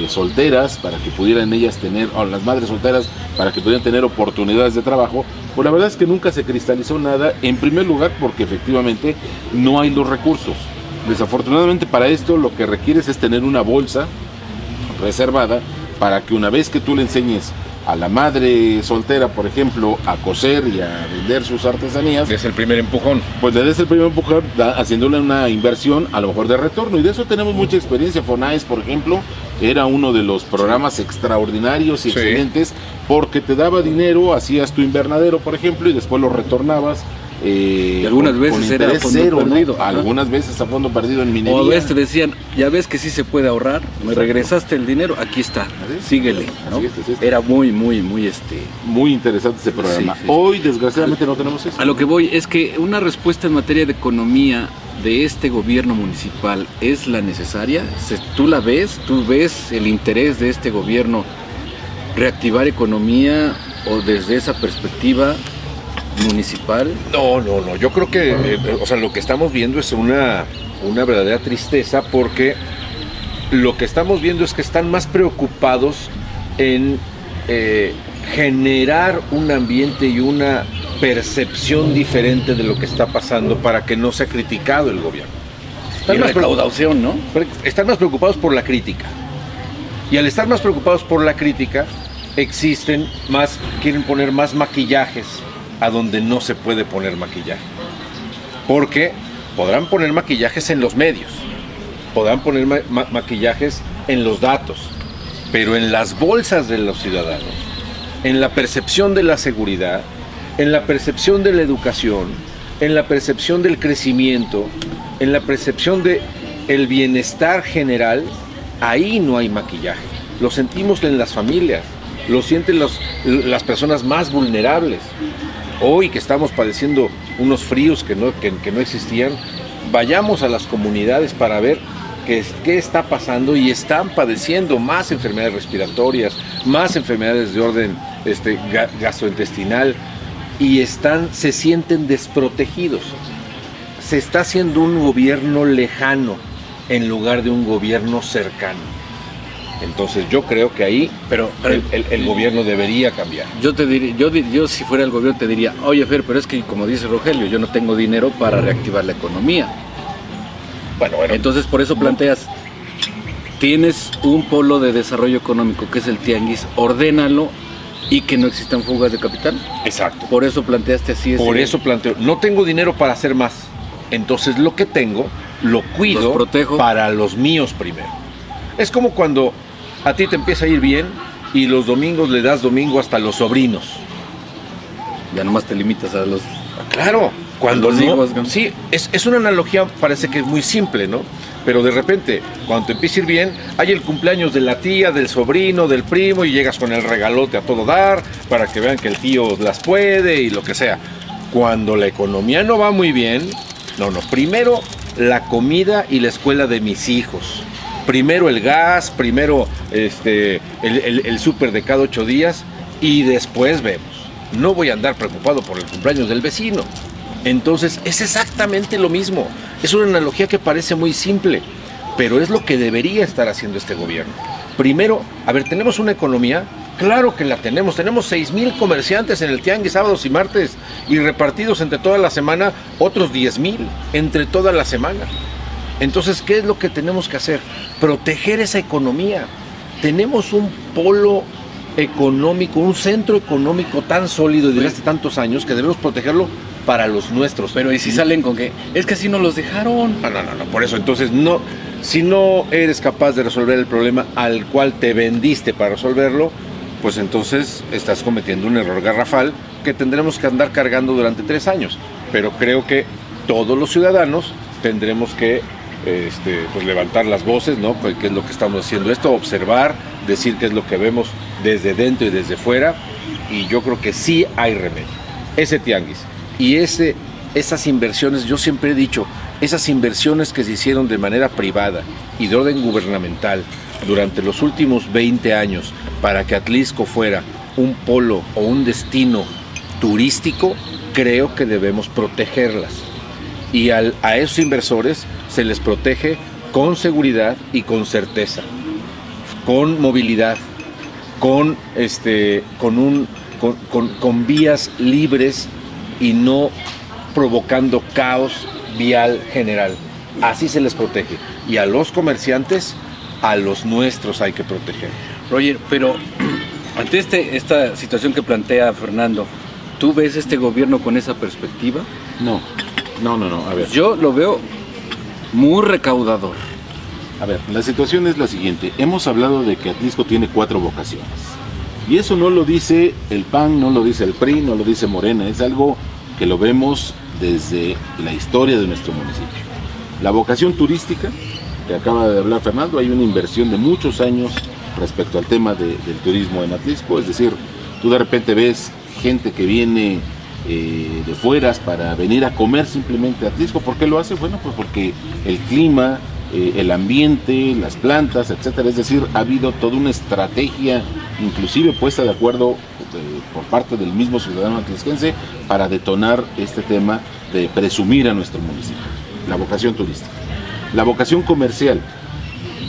solteras, para que pudieran ellas tener, o las madres solteras, para que pudieran tener oportunidades de trabajo. Pues la verdad es que nunca se cristalizó nada, en primer lugar porque efectivamente no hay los recursos. Desafortunadamente para esto lo que requieres es tener una bolsa reservada para que una vez que tú le enseñes a la madre soltera, por ejemplo, a coser y a vender sus artesanías, es el primer empujón. Pues le des el primer empujón haciéndole una inversión a lo mejor de retorno, y de eso tenemos mucha experiencia. FONAES, por ejemplo, era uno de los programas extraordinarios y excelentes, porque te daba dinero, hacías tu invernadero, por ejemplo, y después lo retornabas. Y algunas veces era a fondo cero, perdido, ¿no? Algunas veces a fondo perdido en minería. O a veces te decían, ya ves que sí se puede ahorrar, me regresaste el dinero, aquí está, síguele, ¿no? Así es. Era muy interesante ese programa. Sí. Hoy desgraciadamente no tenemos eso. A lo que voy es que una respuesta en materia de economía de este gobierno municipal es la necesaria. Tú ves el interés de este gobierno reactivar economía, o desde esa perspectiva municipal. No, yo creo que lo que estamos viendo es una verdadera tristeza, porque lo que estamos viendo es que están más preocupados en generar un ambiente y una percepción diferente de lo que está pasando para que no sea criticado el gobierno. Y recaudación, ¿no? Están más preocupados por la crítica. Y al estar más preocupados por la crítica, quieren poner más maquillajes a donde no se puede poner maquillaje. Porque podrán poner maquillajes en los medios, podrán poner maquillajes en los datos, pero en las bolsas de los ciudadanos, en la percepción de la seguridad, en la percepción de la educación, en la percepción del crecimiento, en la percepción del bienestar general, ahí no hay maquillaje. Lo sentimos en las familias, lo sienten las personas más vulnerables. Hoy que estamos padeciendo unos fríos que no existían, vayamos a las comunidades para ver qué está pasando, y están padeciendo más enfermedades respiratorias, más enfermedades de orden gastrointestinal, y se sienten desprotegidos. Se está haciendo un gobierno lejano en lugar de un gobierno cercano. Entonces yo creo que ahí el gobierno debería cambiar. Yo te diría, yo si fuera el gobierno te diría, oye Fer, pero es que como dice Rogelio, yo no tengo dinero para reactivar la economía. Bueno. Entonces por eso planteas, tienes un polo de desarrollo económico que es el tianguis, ordénalo y que no existan fugas de capital. Exacto. Por eso planteaste así. Por eso planteo, no tengo dinero para hacer más. Entonces lo que tengo, lo cuido, los protejo para los míos primero. Es como cuando a ti te empieza a ir bien y los domingos le das domingo hasta a los sobrinos. Ya nomás te limitas a los... Claro, cuando los hijos, ¿no? Sí, es una analogía, parece que es muy simple, ¿no? Pero de repente, cuando te empieza a ir bien, hay el cumpleaños de la tía, del sobrino, del primo, y llegas con el regalote a todo dar, para que vean que el tío las puede y lo que sea. Cuando la economía no va muy bien, primero la comida y la escuela de mis hijos. Primero el gas, primero el súper de cada 8 días y después vemos. No voy a andar preocupado por el cumpleaños del vecino. Entonces es exactamente lo mismo. Es una analogía que parece muy simple, pero es lo que debería estar haciendo este gobierno. Primero, a ver, tenemos una economía, claro que la tenemos 6,000 comerciantes en el tianguis sábados y martes y repartidos entre toda la semana otros 10,000 entre toda la semana. Entonces, ¿qué es lo que tenemos que hacer? Proteger esa economía. Tenemos un polo económico, un centro económico tan sólido y desde hace tantos años que debemos protegerlo para los nuestros. Pero ¿y si salen con que es que así no los dejaron? No, por eso, entonces no, si no eres capaz de resolver el problema al cual te vendiste para resolverlo, pues entonces estás cometiendo un error garrafal que tendremos que andar cargando durante 3 años. Pero creo que todos los ciudadanos tendremos que pues levantar las voces, ¿no? ¿Qué es lo que estamos haciendo esto? Observar, decir qué es lo que vemos desde dentro y desde fuera, y yo creo que sí hay remedio. Ese tianguis y esas inversiones, yo siempre he dicho, esas inversiones que se hicieron de manera privada y de orden gubernamental durante los últimos 20 años para que Atlixco fuera un polo o un destino turístico, creo que debemos protegerlas. Y a esos inversores se les protege con seguridad y con certeza, con movilidad, con vías libres y no provocando caos vial general. Así se les protege. Y a los comerciantes, a los nuestros hay que proteger. Roger, pero ante esta situación que plantea Fernando, ¿tú ves este gobierno con esa perspectiva? No, a ver. Yo lo veo muy recaudador. A ver, la situación es la siguiente. Hemos hablado de que Atlixco tiene 4 vocaciones. Y eso no lo dice el PAN, no lo dice el PRI, no lo dice Morena. Es algo que lo vemos desde la historia de nuestro municipio. La vocación turística, que acaba de hablar Fernando, hay una inversión de muchos años respecto al tema del turismo en Atlixco. Es decir, tú de repente ves gente que viene de fueras para venir a comer simplemente a Atlixco. ¿Por qué lo hace? Bueno, pues porque el clima, el ambiente, las plantas, etcétera. Es decir, ha habido toda una estrategia, inclusive puesta de acuerdo por parte del mismo ciudadano atlixquense, para detonar este tema de presumir a nuestro municipio. La vocación turística. La vocación comercial.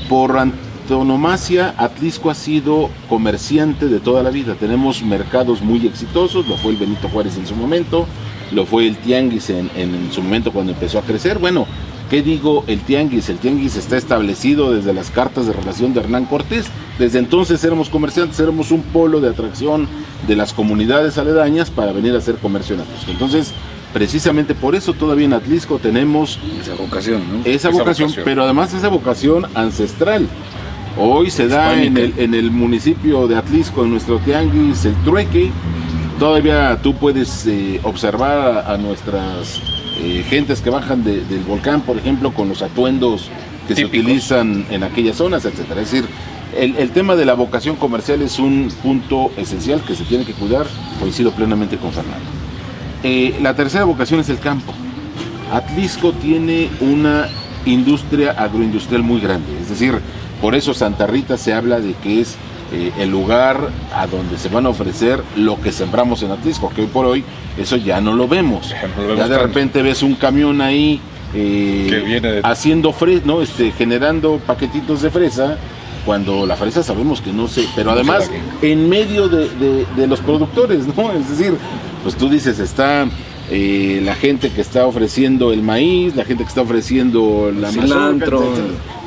Por antonomasia, Atlixco ha sido comerciante de toda la vida. Tenemos mercados muy exitosos, lo fue el Benito Juárez en su momento, lo fue el Tianguis en su momento cuando empezó a crecer. Bueno, ¿qué digo el Tianguis? El Tianguis está establecido desde las cartas de relación de Hernán Cortés. Desde entonces éramos comerciantes, éramos un polo de atracción de las comunidades aledañas para venir a hacer comercio en Atlixco. Entonces, precisamente por eso todavía en Atlixco tenemos esa vocación, ¿no? Esa vocación, pero además esa vocación ancestral. Hoy se da en el municipio de Atlixco, en nuestro tianguis, el trueque. Todavía tú puedes observar a nuestras gentes que bajan del volcán, por ejemplo, con los atuendos que típicos se utilizan en aquellas zonas, etcétera. Es decir, el tema de la vocación comercial es un punto esencial que se tiene que cuidar. Coincido plenamente con Fernando. La tercera vocación es el campo. Atlixco tiene una industria agroindustrial muy grande, es decir, por eso Santa Rita se habla de que es el lugar a donde se van a ofrecer lo que sembramos en Atlixco, que hoy por hoy eso ya no lo vemos. Ya de repente ves un camión ahí que viene haciendo fresa, ¿no? Generando paquetitos de fresa, cuando la fresa sabemos que no se, pero además en medio de los productores, ¿no? Es decir, pues tú dices, está la gente que está ofreciendo el maíz, la gente que está ofreciendo la cilantro,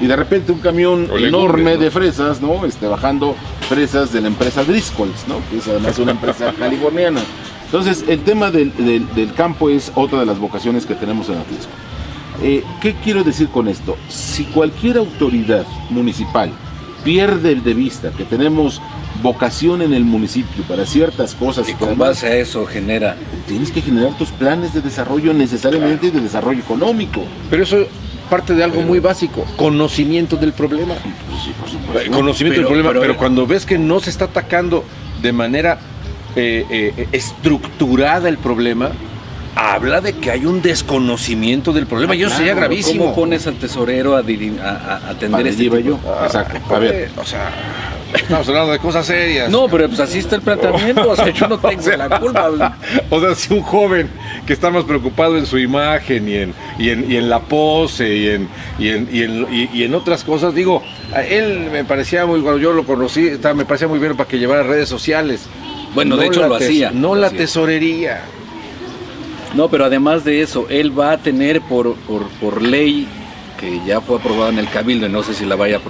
y de repente un camión enorme, ¿no?, de fresas, ¿no? Bajando fresas de la empresa Driscolls, ¿no? Que es además una empresa californiana. Entonces, el tema del campo es otra de las vocaciones que tenemos en Atlixco. ¿Qué quiero decir con esto? Si cualquier autoridad municipal pierde de vista que tenemos vocación en el municipio para ciertas cosas, y con base a eso tienes que generar tus planes de desarrollo necesariamente, y de desarrollo económico. Pero eso parte de algo muy básico: conocimiento del problema. Pues sí, por supuesto. Conocimiento del problema, pero cuando ves que no se está atacando de manera estructurada el problema, habla de que hay un desconocimiento del problema, y eso sería gravísimo. ¿Cómo pones al tesorero a atender este tipo? Exacto. A ver, o sea, estamos hablando de cosas serias. No, pero pues así está el planteamiento, o sea, yo no tengo la culpa. O sea, si un joven que está más preocupado en su imagen y en la pose y en otras cosas, digo, a él me parecía muy, cuando yo lo conocí, me parecía muy bien para que llevara redes sociales. Bueno, de hecho lo hacía. No la tesorería. No, pero además de eso, él va a tener por ley, que ya fue aprobada en el Cabildo, y no sé si la vayan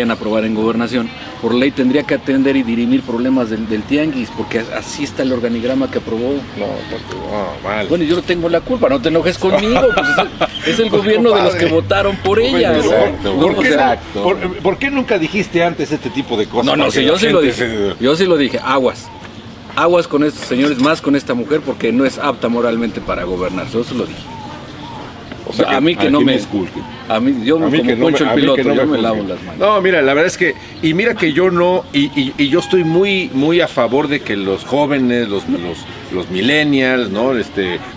a aprobar en Gobernación, por ley tendría que atender y dirimir problemas del tianguis, porque así está el organigrama que aprobó. No, mal. Bueno, yo no tengo la culpa, no te enojes conmigo, pues es el gobierno de los que votaron por ella. Exacto. ¿No? ¿Por qué nunca dijiste antes este tipo de cosas? No, sí, yo sí lo dije. Yo sí lo dije, aguas con estos señores, más con esta mujer, porque no es apta moralmente para gobernar. Yo se lo dije. O sea, a mí que no me disculpe. A mí, yo como Poncho el Piloto, yo me lavo las manos. No, mira, la verdad es que, y mira que yo no, y yo estoy muy a favor de que los jóvenes, los millennials, ¿no?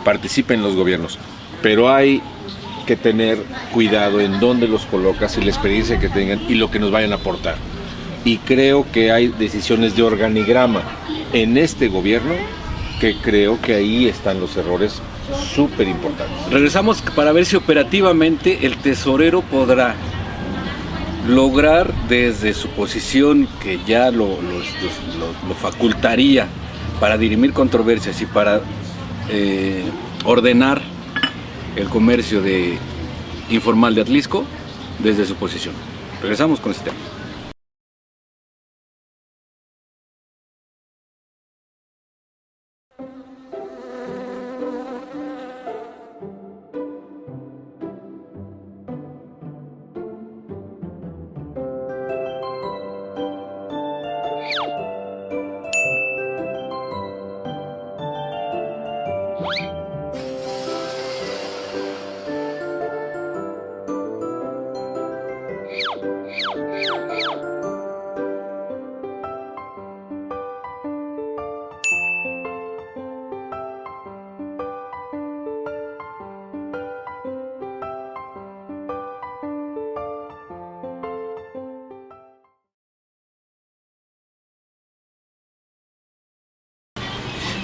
Participen en los gobiernos. Pero hay que tener cuidado en dónde los colocas y la experiencia que tengan y lo que nos vayan a aportar. Y creo que hay decisiones de organigrama en este gobierno que creo que ahí están los errores súper importantes. Regresamos para ver si operativamente el tesorero podrá lograr desde su posición, que ya lo facultaría para dirimir controversias y para ordenar el comercio informal de Atlisco, desde su posición. Regresamos con este tema.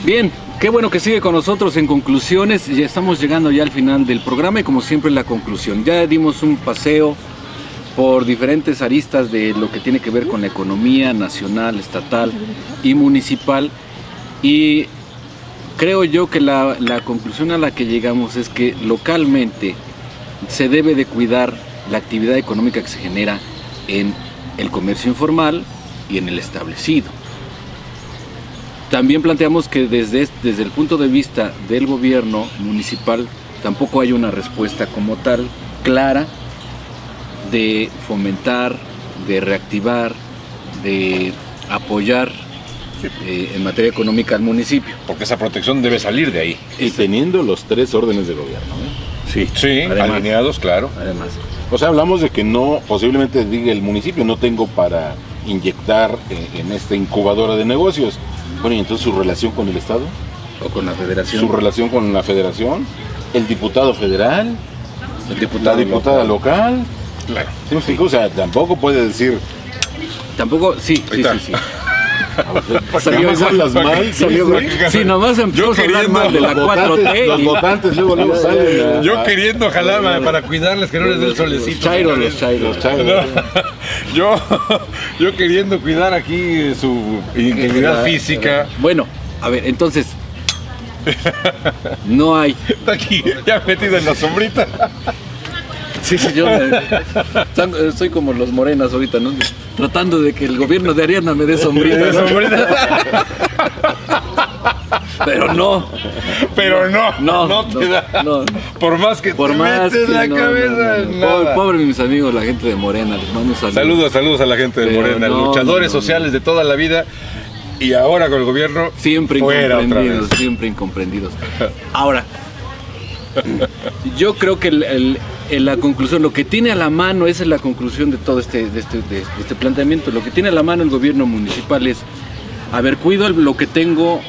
Bien, qué bueno que sigue con nosotros en conclusiones. Ya estamos llegando ya al final del programa y como siempre la conclusión. Ya dimos un paseo por diferentes aristas de lo que tiene que ver con la economía nacional, estatal y municipal. Y creo yo que la conclusión a la que llegamos es que localmente se debe de cuidar la actividad económica que se genera en el comercio informal y en el establecido. También planteamos que desde el punto de vista del gobierno municipal tampoco hay una respuesta como tal clara de fomentar, de reactivar, de apoyar en materia económica al municipio. Porque esa protección debe salir de ahí. Y teniendo los 3 órdenes de gobierno, ¿eh? Sí, además, alineados, claro. Además. O sea, hablamos de que no, posiblemente diga el municipio, no tengo para inyectar en esta incubadora de negocios. Bueno, y entonces su relación con el Estado, o con la Federación, su relación con la Federación, el diputado federal, la diputada local. Claro. ¿Sí me explico? O sea, tampoco puede decir. Tampoco, sí. Sí, nomás empezó a hablar mal de la 4T. Los votantes luego salen. Yo queriendo jalar para cuidarles que no les dé el solecito. Los chairos. No, yo queriendo cuidar aquí su integridad física. Bueno, a ver, entonces no hay. Está aquí, ya metido en la sombrita. Sí, yo soy como los morenas ahorita, ¿no? Tratando de que el gobierno de Ariana me dé sombrita. Pero no te da. No. Por más que te metes la cabeza. No. Pobre mis amigos, la gente de Morena, les mando un saludo. Saludos a la gente de Morena, luchadores sociales de toda la vida. Y ahora con el gobierno siempre incomprendidos. Ahora, yo creo que la conclusión, lo que tiene a la mano, esa es la conclusión de todo este planteamiento. Lo que tiene a la mano el gobierno municipal es, a ver, cuido lo que tengo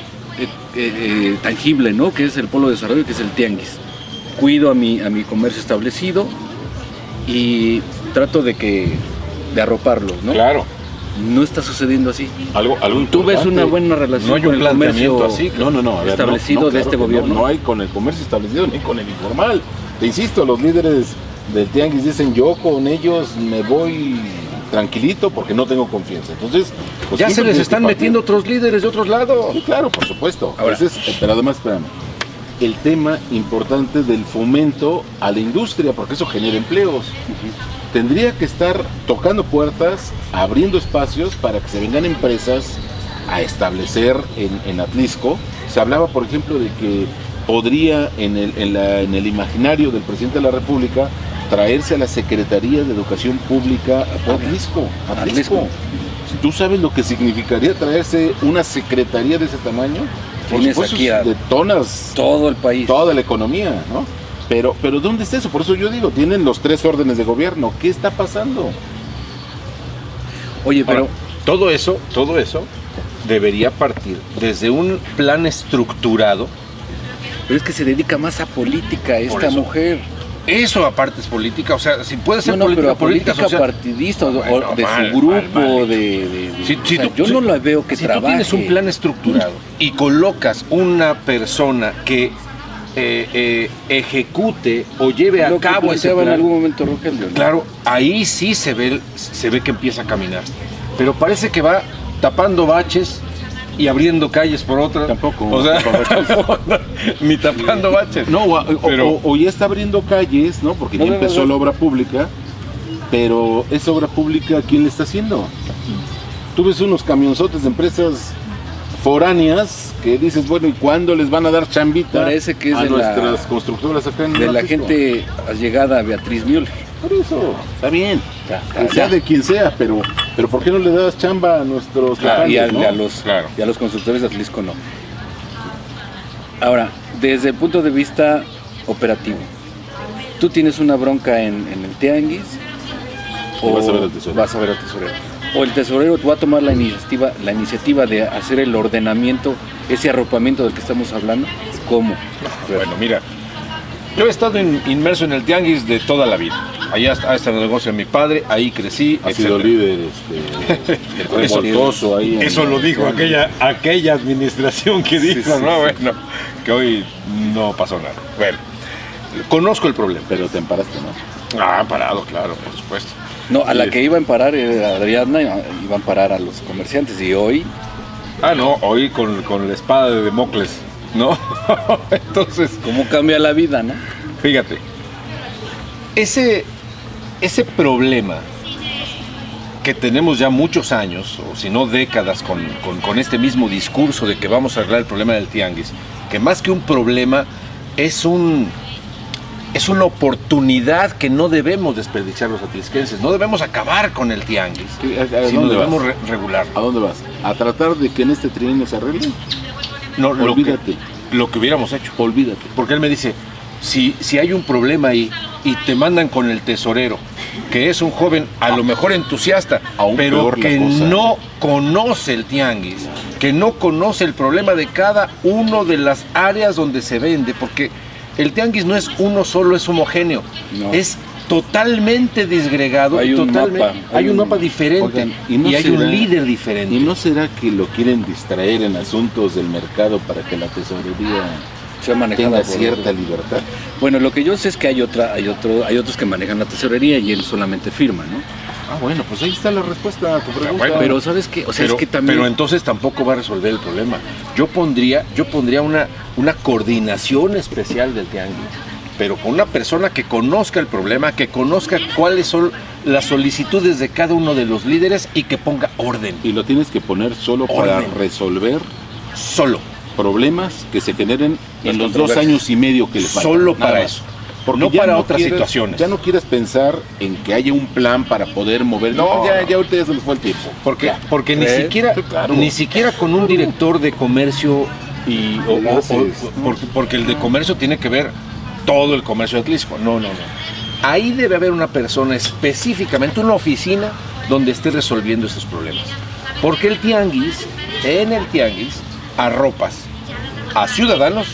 tangible, ¿no? Que es el polo de desarrollo, que es el tianguis. Cuido a mi comercio establecido y trato de arroparlos, ¿no? Claro. No está sucediendo así. Algo Tú ves importante. una buena relación No hay con un el comercio planteamiento así. No, a ver, establecido no, de claro este que gobierno. No hay con el comercio establecido ni con el informal. Te insisto, los líderes del tianguis dicen, yo con ellos me voy tranquilito porque no tengo confianza. Entonces, pues, Ya siempre se les tienes están que partir. metiendo otros líderes de otros lados. Sí, claro, por supuesto. Ahora. Pero además, espérame, el tema importante del fomento a la industria, porque eso genera empleos. Tendría que estar tocando puertas, abriendo espacios para que se vengan empresas a establecer en Atlisco. Se hablaba, por ejemplo, de que podría en el imaginario del presidente de la República traerse a la Secretaría de Educación Pública a Atlisco. Atlisco. ¿Tú sabes lo que significaría traerse una secretaría de ese tamaño? Por Tienes supuesto, aquí a detonas todo el país. toda la economía, ¿no? Pero ¿dónde está eso? Por eso yo digo, tienen los 3 órdenes de gobierno. ¿Qué está pasando? Oye, pero Ahora, todo eso debería partir desde un plan estructurado. es que se dedica más a política esta eso. mujer. Eso aparte es política, o sea, si puede ser No, pero a política política social. partidista, o Bueno, de mal, su grupo, mal, mal. Si o sea, yo si- no la veo que si trabaje. tú tienes un plan estructurado y colocas una persona que ejecute o lleve a Lo que cabo ese planteaba en plan, algún momento Rogelio, ¿no? claro, ahí sí se ve que empieza a caminar. Pero parece que va tapando baches y abriendo calles por otras. Tampoco. O sea, tampoco, ni tapando baches. No, Pero- o ya está abriendo calles, ¿no? Porque ya No, empezó la obra pública, pero esa obra pública, ¿quién le está haciendo? Tú ves unos camionzotes de empresas foráneas que dices, bueno, ¿y cuándo les van a dar chambita Parece que es a de la- nuestras constructoras acá en De la Atlisco? gente allegada a Beatriz Müller. Por eso, está bien, Ya, sea de quien sea, pero ¿por qué no le das chamba a nuestros Claro, y, locales, no? Claro. y a los constructores de Atlisco no. Ahora, desde el punto de vista operativo, tú tienes una bronca en el tianguis O vas a ver al tesorero. vas a ver al tesorero. O el tesorero va a tomar la iniciativa de hacer el ordenamiento, ese arropamiento del que estamos hablando. ¿Cómo? Bueno, mira, yo he estado inmerso en el tianguis de toda la vida. Allá está el negocio de mi padre, ahí crecí, Ha sido etcétera. líder revoltoso ahí. Eso lo dijo aquella administración que dijo, ¿no? Bueno, que hoy no pasó nada. Bueno, conozco el problema. Pero te amparaste, ¿no? Ah, parado, claro, por supuesto. No, a la que iba a amparar era Adriana, iba a amparar a los comerciantes y hoy Ah, no, hoy con la espada de Democles, ¿no? Entonces, cómo cambia la vida, ¿no? fíjate, ese problema que tenemos ya muchos años, o si no décadas, con este mismo discurso de que vamos a arreglar el problema del tianguis, que más que un problema es una oportunidad que no debemos desperdiciar los atlisquenses, no debemos acabar con el tianguis, ¿A sino dónde debemos vas? regularlo. ¿A dónde vas? ¿A tratar de que en este trienio se arregle? No, Olvídate. lo que hubiéramos hecho. Olvídate. Porque él me dice, si hay un problema ahí y te mandan con el tesorero, que es un joven a lo mejor entusiasta, Aún pero peor la que cosa. no conoce el tianguis, que no conoce el problema de cada uno de las áreas donde se vende, porque el tianguis no es uno solo, es homogéneo, No. es totalmente disgregado, Hay un totalmente, mapa, hay un mapa diferente. Oigan, ¿y no hay será- un líder diferente. ¿Y no será que lo quieren distraer en asuntos del mercado para que la tesorería Se ha manejado tenga por cierta otros. libertad? Bueno, lo que yo sé es que hay otros que manejan la tesorería y él solamente firma, ¿no? Ah, bueno, pues ahí está la respuesta a tu pregunta. Bueno, Pero ¿sabes qué? O sea, pero, es que también pero entonces tampoco va a resolver el problema. Yo pondría una coordinación especial del tianguis, pero con una persona que conozca el problema, que conozca cuáles son las solicitudes de cada uno de los líderes y que ponga orden, Y lo tienes que poner solo para Orden. resolver solo, problemas que se generen Las en los 2 controversias. años y medio que le faltan. Solo Nada para más. eso. Porque No ya para otras situaciones. Ya no quieres pensar en que haya un plan para poder mover. No, ya, no. ya ahorita ya se nos fue el tiempo. porque ni ¿Crees? siquiera, Sí, claro. ni siquiera con un director de comercio porque el de comercio tiene que ver todo el comercio de Atlisco. No. Ahí debe haber una persona específicamente, una oficina donde esté resolviendo esos problemas. Porque en el tianguis arropas a ciudadanos,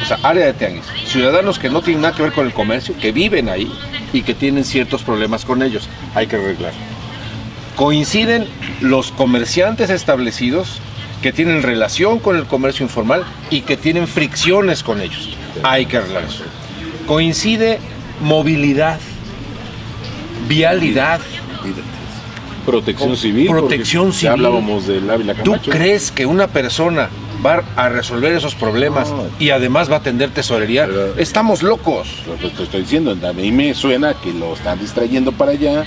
o sea, área de tianguis, ciudadanos que no tienen nada que ver con el comercio, que viven ahí y que tienen ciertos problemas con ellos. Hay que arreglar. Coinciden los comerciantes establecidos que tienen relación con el comercio informal y que tienen fricciones con ellos. Hay que arreglar eso. Coincide movilidad, vialidad, Protección civil. protección porque civil. Ya hablábamos del Ávila ¿Tú Camacho. crees que una persona va a resolver esos problemas No. y además va a atender tesorería? Pero- Estamos locos. Pues te estoy diciendo, a mí me suena que lo están distrayendo para allá,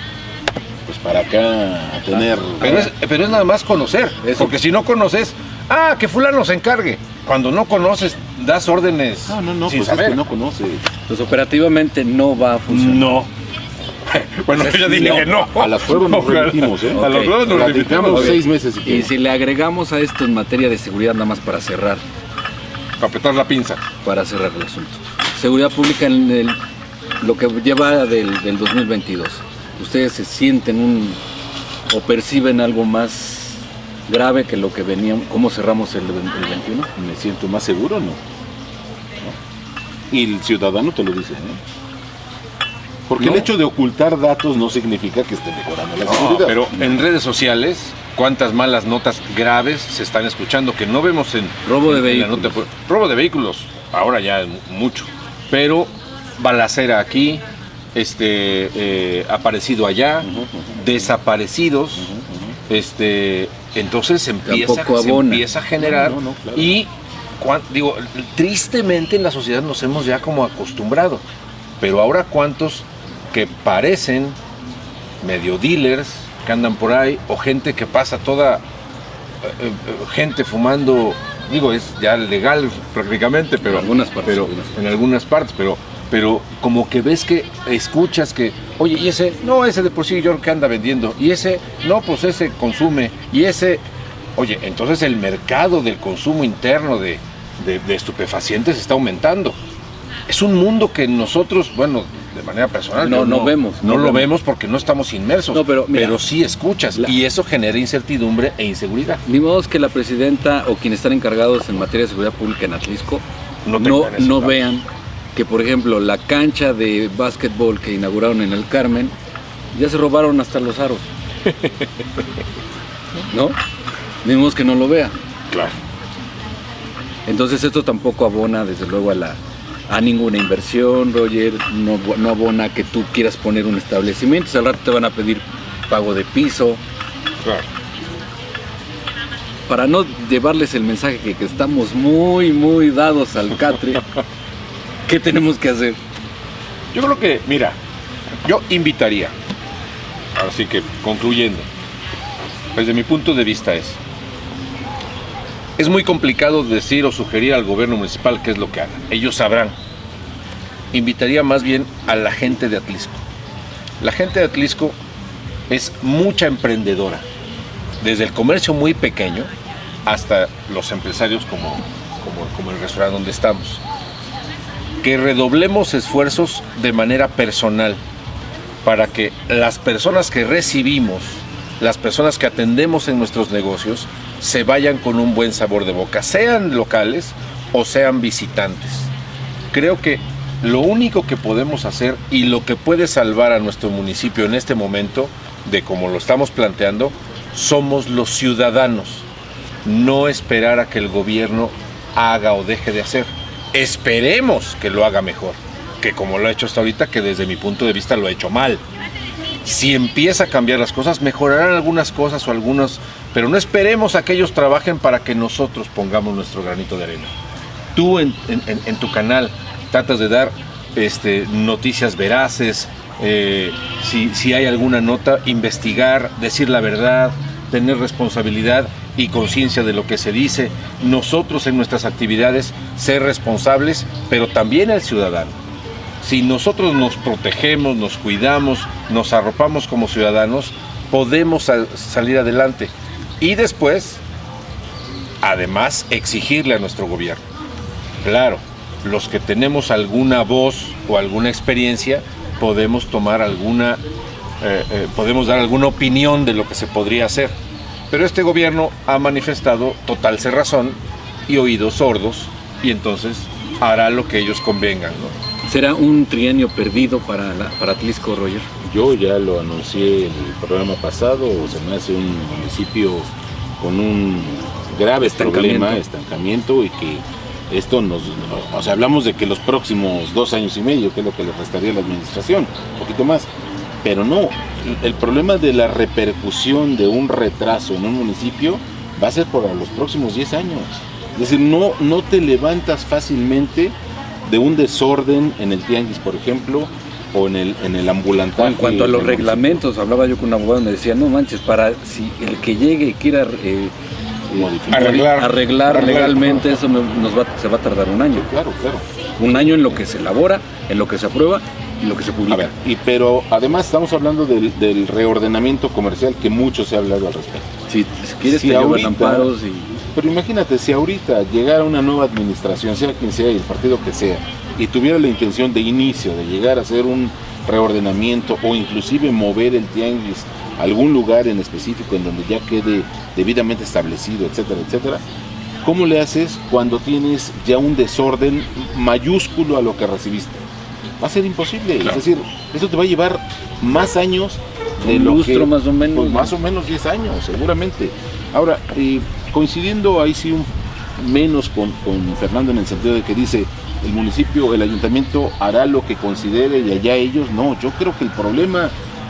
pues para acá a tener... Pero es nada más conocer, Eso. porque si no conoces, que fulano se encargue. Cuando no conoces, das órdenes No, sin pues saber. es que no conoce. Entonces operativamente no va a funcionar. No. Bueno, yo ya dije No. que no. A las pruebas nos remitimos, ¿eh? A las Ok. pruebas nos Platicamos remitimos. 6 meses si Y quieres. si le agregamos a esto en materia de seguridad, nada más para cerrar Para apretar la pinza. el asunto. Seguridad pública lo que lleva del 2022. ¿Ustedes se sienten o perciben algo más grave que lo que veníamos, cómo cerramos el 21? Me siento más seguro, ¿no? Y el ciudadano te lo dice, ¿no? Porque No. el hecho de ocultar datos no significa que esté mejorando la No, seguridad. pero en redes sociales, cuántas malas notas graves se están escuchando que no vemos en Robo de en la vehículos. nota, pues, robo de vehículos, ahora ya es mucho. Pero balacera aquí, aparecido allá, desaparecidos, entonces se Tampoco abona. empieza a generar No, claro. y tristemente en la sociedad nos hemos ya como acostumbrado. Pero ahora cuántos que parecen medio dealers que andan por ahí o gente que pasa toda gente fumando, es ya legal prácticamente, pero En algunas partes, en algunas partes, pero como que ves que escuchas que, oye, y ese, no, ese de por sí yo creo que anda vendiendo, y ese, no, pues ese consume, y ese, oye, entonces el mercado del consumo interno de estupefacientes está aumentando. Es un mundo que nosotros, bueno, de manera personal, No vemos. No lo vemos porque no estamos inmersos, No, pero mira, sí escuchas, y eso genera incertidumbre e inseguridad. Ni modo que la presidenta o quienes están encargados en materia de seguridad pública en Atlisco No tengan esos datos. vean que, por ejemplo, la cancha de básquetbol que inauguraron en el Carmen, ya se robaron hasta los aros. ¿No? Ni modo que no lo vea. Claro. Entonces esto tampoco abona, desde luego, a ninguna inversión, Roger, no abona que tú quieras poner un establecimiento, al rato te van a pedir pago de piso, Claro. para no llevarles el mensaje que estamos muy, muy dados al catre. ¿Qué tenemos que hacer? Yo creo que, mira, yo invitaría, así que concluyendo, desde mi punto de vista es muy complicado decir o sugerir al gobierno municipal qué es lo que haga. Ellos sabrán. Invitaría más bien a la gente de Atlisco. La gente de Atlisco es mucha emprendedora, desde el comercio muy pequeño hasta los empresarios como el restaurante donde estamos. Que redoblemos esfuerzos de manera personal para que las personas que recibimos, las personas que atendemos en nuestros negocios, se vayan con un buen sabor de boca, sean locales o sean visitantes. Creo que lo único que podemos hacer y lo que puede salvar a nuestro municipio en este momento, de como lo estamos planteando, somos los ciudadanos. No esperar a que el gobierno haga o deje de hacer. Esperemos que lo haga mejor, que como lo ha hecho hasta ahorita, que desde mi punto de vista lo ha hecho mal. Si empieza a cambiar las cosas, mejorarán algunas cosas o algunos, pero no esperemos a que ellos trabajen para que nosotros pongamos nuestro granito de arena. Tú en tu canal tratas de dar noticias veraces, si hay alguna nota, investigar, decir la verdad, tener responsabilidad y conciencia de lo que se dice. Nosotros en nuestras actividades ser responsables, pero también el ciudadano. Si nosotros nos protegemos, nos cuidamos, nos arropamos como ciudadanos, podemos salir adelante. Y después, además, exigirle a nuestro gobierno. Claro, los que tenemos alguna voz o alguna experiencia, podemos tomar podemos dar alguna opinión de lo que se podría hacer. Pero este gobierno ha manifestado total cerrazón y oídos sordos, y entonces hará lo que ellos convengan, ¿no? ¿Será un trienio perdido para Atlixco, Roger? Yo ya lo anuncié en el programa pasado, se me hace un municipio con un grave estancamiento, y que esto o sea, hablamos de que los próximos 2 años y medio, que es lo que le restaría a la administración, un poquito más, pero no, el problema de la repercusión de un retraso en un municipio va a ser por los próximos 10 años. Es decir, no te levantas fácilmente de un desorden en el tianguis, por ejemplo, o en el ambulantaje. En cuanto a los reglamentos, hablaba yo con un abogado y me decía, no manches, si el que llegue y quiera arreglar legalmente, eso se va a tardar un año. Claro. Un año en lo que se elabora, en lo que se aprueba y lo que se publica. A ver, pero además estamos hablando del reordenamiento comercial, que mucho se ha hablado al respecto. Si quieres, te llevan amparos Pero imagínate, si ahorita llegara una nueva administración, sea quien sea y el partido que sea, y tuviera la intención de inicio de llegar a hacer un reordenamiento o inclusive mover el tianguis a algún lugar en específico en donde ya quede debidamente establecido, etcétera, etcétera, ¿cómo le haces cuando tienes ya un desorden mayúsculo a lo que recibiste? Va a ser imposible. Claro. Es decir, eso te va a llevar más años de un lustro, más o menos. Pues más o menos 10 años, seguramente. Ahora, coincidiendo ahí sí menos con Fernando en el sentido de que dice el municipio, el ayuntamiento hará lo que considere y allá ellos. No, yo creo que el problema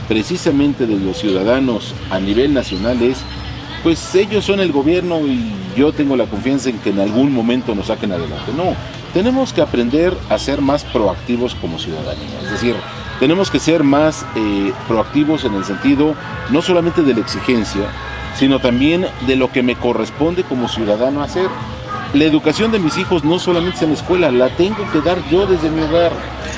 precisamente de los ciudadanos a nivel nacional es, pues ellos son el gobierno y yo tengo la confianza en que en algún momento nos saquen adelante. No, tenemos que aprender a ser más proactivos como ciudadanía. Es decir, tenemos que ser más proactivos en el sentido no solamente de la exigencia, sino también de lo que me corresponde como ciudadano hacer. La educación de mis hijos no solamente es en la escuela, la tengo que dar yo desde mi hogar.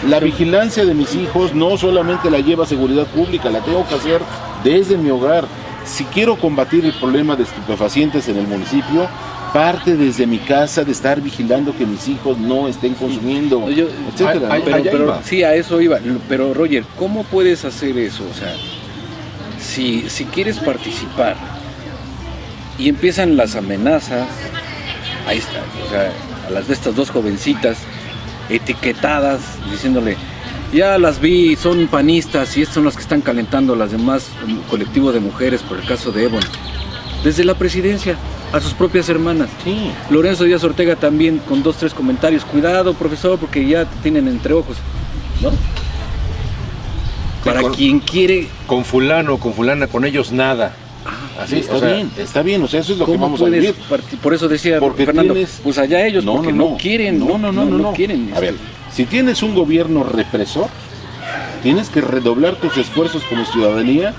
La vigilancia de mis hijos no solamente la lleva seguridad pública, la tengo que hacer desde mi hogar. Si quiero combatir el problema de estupefacientes en el municipio, parte desde mi casa de estar vigilando que mis hijos no estén consumiendo, etcétera. Pero sí, a eso iba. Pero Roger, ¿cómo puedes hacer eso? O sea, si quieres participar y empiezan las amenazas, ahí está, o sea, a las de estas 2 jovencitas etiquetadas, diciéndole, ya las vi, son panistas y estas son las que están calentando a las demás, un colectivo de mujeres por el caso de Ébano, desde la presidencia a sus propias hermanas. Sí. Lorenzo Díaz Ortega también con 2, 3 comentarios, cuidado profesor porque ya te tienen entre ojos, ¿no? Para quien quiere... Con fulano, con fulana, con ellos nada. Así, está bien, o sea, eso es lo que vamos a vivir. Por eso decía porque Fernando, pues allá ellos, porque no quieren. No quieren. A ver, si tienes un gobierno represor, tienes que redoblar tus esfuerzos como ciudadanía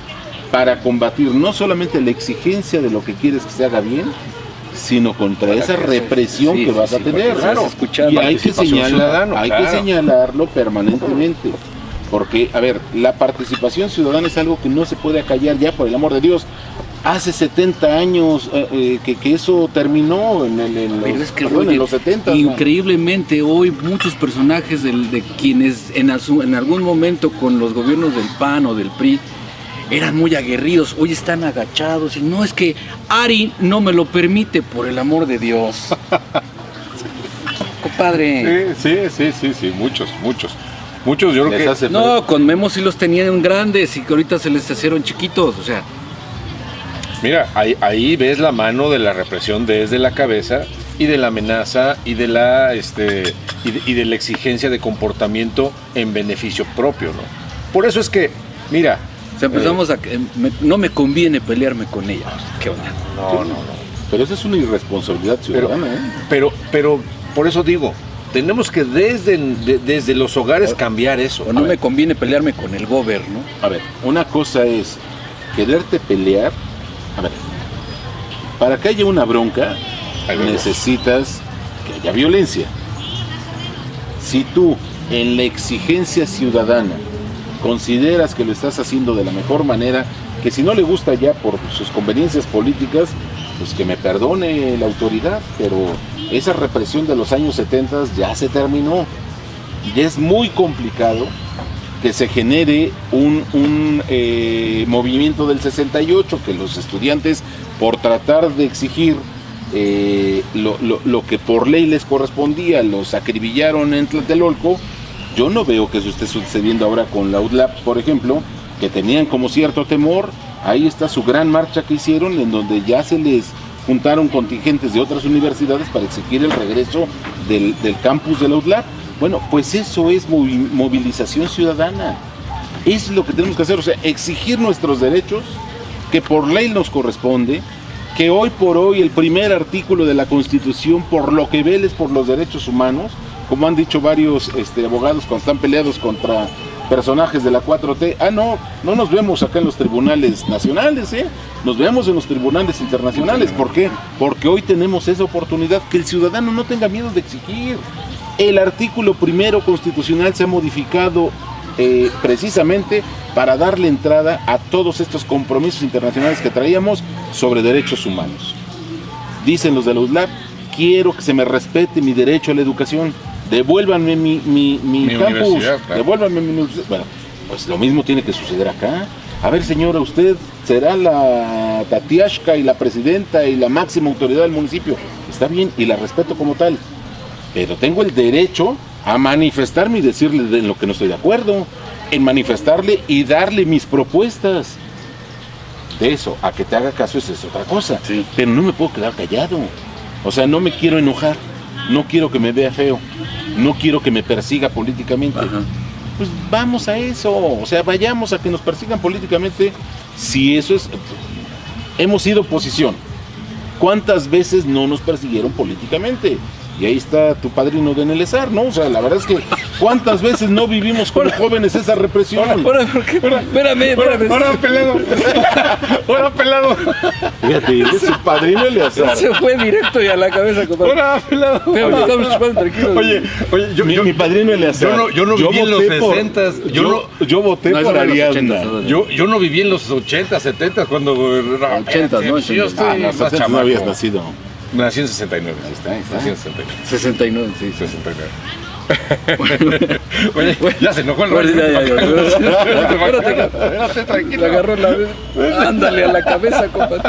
para combatir no solamente la exigencia de lo que quieres que se haga bien, sino contra esa represión que vas a tener. Claro, y hay que señalarlo permanentemente. Porque, a ver, la participación ciudadana es algo que no se puede acallar ya, por el amor de Dios. Hace 70 años que eso terminó en los 70. Increíblemente, hoy muchos personajes de quienes en algún momento con los gobiernos del PAN o del PRI eran muy aguerridos, hoy están agachados y no, es que Ari no me lo permite, por el amor de Dios. Compadre. Sí, muchos yo creo que... No, con Memo sí los tenían grandes y que ahorita se les hicieron chiquitos, o sea... Mira, ahí ves la mano de la represión desde la cabeza y de la amenaza y de la exigencia de comportamiento en beneficio propio, ¿no? Por eso es que, mira... O sea, empezamos no me conviene pelearme con ella. ¿Qué onda? No. Pero eso es una irresponsabilidad ciudadana, pero por eso digo... Tenemos que desde los hogares cambiar eso. O no me conviene pelearme con el gobierno. A ver, una cosa es quererte pelear. A ver, para que haya una bronca, necesitas que haya violencia. Si tú, en la exigencia ciudadana, consideras que lo estás haciendo de la mejor manera, que si no le gusta ya por sus conveniencias políticas, pues que me perdone la autoridad, pero esa represión de los años 70 ya se terminó. Y es muy complicado que se genere un movimiento del 68, que los estudiantes, por tratar de exigir lo que por ley les correspondía, los acribillaron en Tlatelolco. Yo no veo que eso esté sucediendo ahora con la UDLAP, por ejemplo, que tenían como cierto temor. Ahí está su gran marcha que hicieron, en donde ya se les juntaron contingentes de otras universidades para exigir el regreso del campus de la UDLAP. Bueno, pues eso es movilización ciudadana. Es lo que tenemos que hacer, o sea, exigir nuestros derechos, que por ley nos corresponde, que hoy por hoy el primer artículo de la Constitución, por lo que vele, es por los derechos humanos, como han dicho varios abogados cuando están peleados contra personajes de la 4T. No nos vemos acá en los tribunales nacionales, nos vemos en los tribunales internacionales. ¿Por qué? Porque hoy tenemos esa oportunidad, que el ciudadano no tenga miedo de exigir. El artículo primero constitucional se ha modificado precisamente para darle entrada a todos estos compromisos internacionales que traíamos sobre derechos humanos. Dicen los de la UDLAP: quiero que se me respete mi derecho a la educación, devuélvanme mi campus, claro. Devuélvanme mi universidad. Bueno, pues lo mismo tiene que suceder acá. A ver, señora, usted será la Tatiashka y la presidenta y la máxima autoridad del municipio. Está bien, y la respeto como tal, pero tengo el derecho a manifestarme y decirle de lo que no estoy de acuerdo, en manifestarle y darle mis propuestas. De eso, a que te haga caso, esa es otra cosa. Sí. Pero no me puedo quedar callado. O sea, no me quiero enojar, no quiero que me vea feo, no quiero que me persiga políticamente. Ajá. Pues vamos a eso, o sea, vayamos a que nos persigan políticamente. Si eso es, hemos sido oposición. ¿Cuántas veces no nos persiguieron políticamente? Y ahí está tu padrino de Nelezar, ¿no? O sea, la verdad es que ¿cuántas veces no vivimos como jóvenes esa represión? Ahora, ¿por qué? Espérame. Ahora, pelado. Ahora, pelado. Fíjate, es su padrino Eleazar. Se fue directo y a la cabeza, compadre. Ahora, pelado. Pero estamos chupando tranquilos. Oye, mi padrino Eleazar. Yo no viví en los 60s. Yo voté por Ariadna. Yo no viví en los 80s, 70s, cuando... 80s, ¿no? Yo estoy en los 80s no habías nacido. Nací en 69. Ahí está. Nací en 69. 69, sí. 69. Oye, ya se enojó el rollo. Espérate, tranquilo. Le agarró la vez. Ándale a la cabeza, compadre.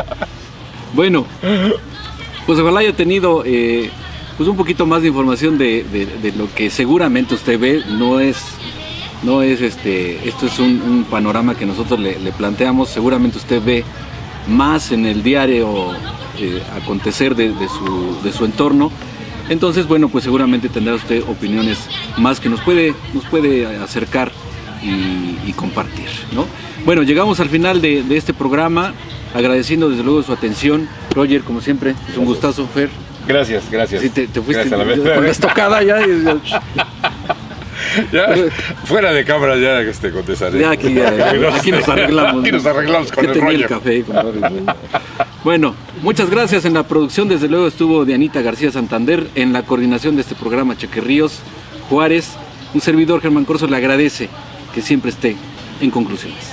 Bueno, pues ojalá haya tenido pues un poquito más de información de lo que seguramente usted ve. No es esto es un panorama que nosotros le planteamos. Seguramente usted ve más en el diario acontecer de su entorno. Entonces, bueno, pues seguramente tendrá usted opiniones más que nos puede acercar y compartir, ¿no? Bueno, llegamos al final de este programa, agradeciendo desde luego su atención. Roger, como siempre, es un gustazo. Fer. Gracias. Sí, te fuiste gracias a la vez. con la estocada ya. Ya, fuera de cámara ya contestaré. Ya aquí nos arreglamos. Aquí nos arreglamos con el rollo. El café, bueno, muchas gracias. En la producción, desde luego, estuvo Dianita García Santander. En la coordinación de este programa, Cheque Ríos Juárez. Un servidor, Germán Corso, le agradece que siempre esté en Conclusiones.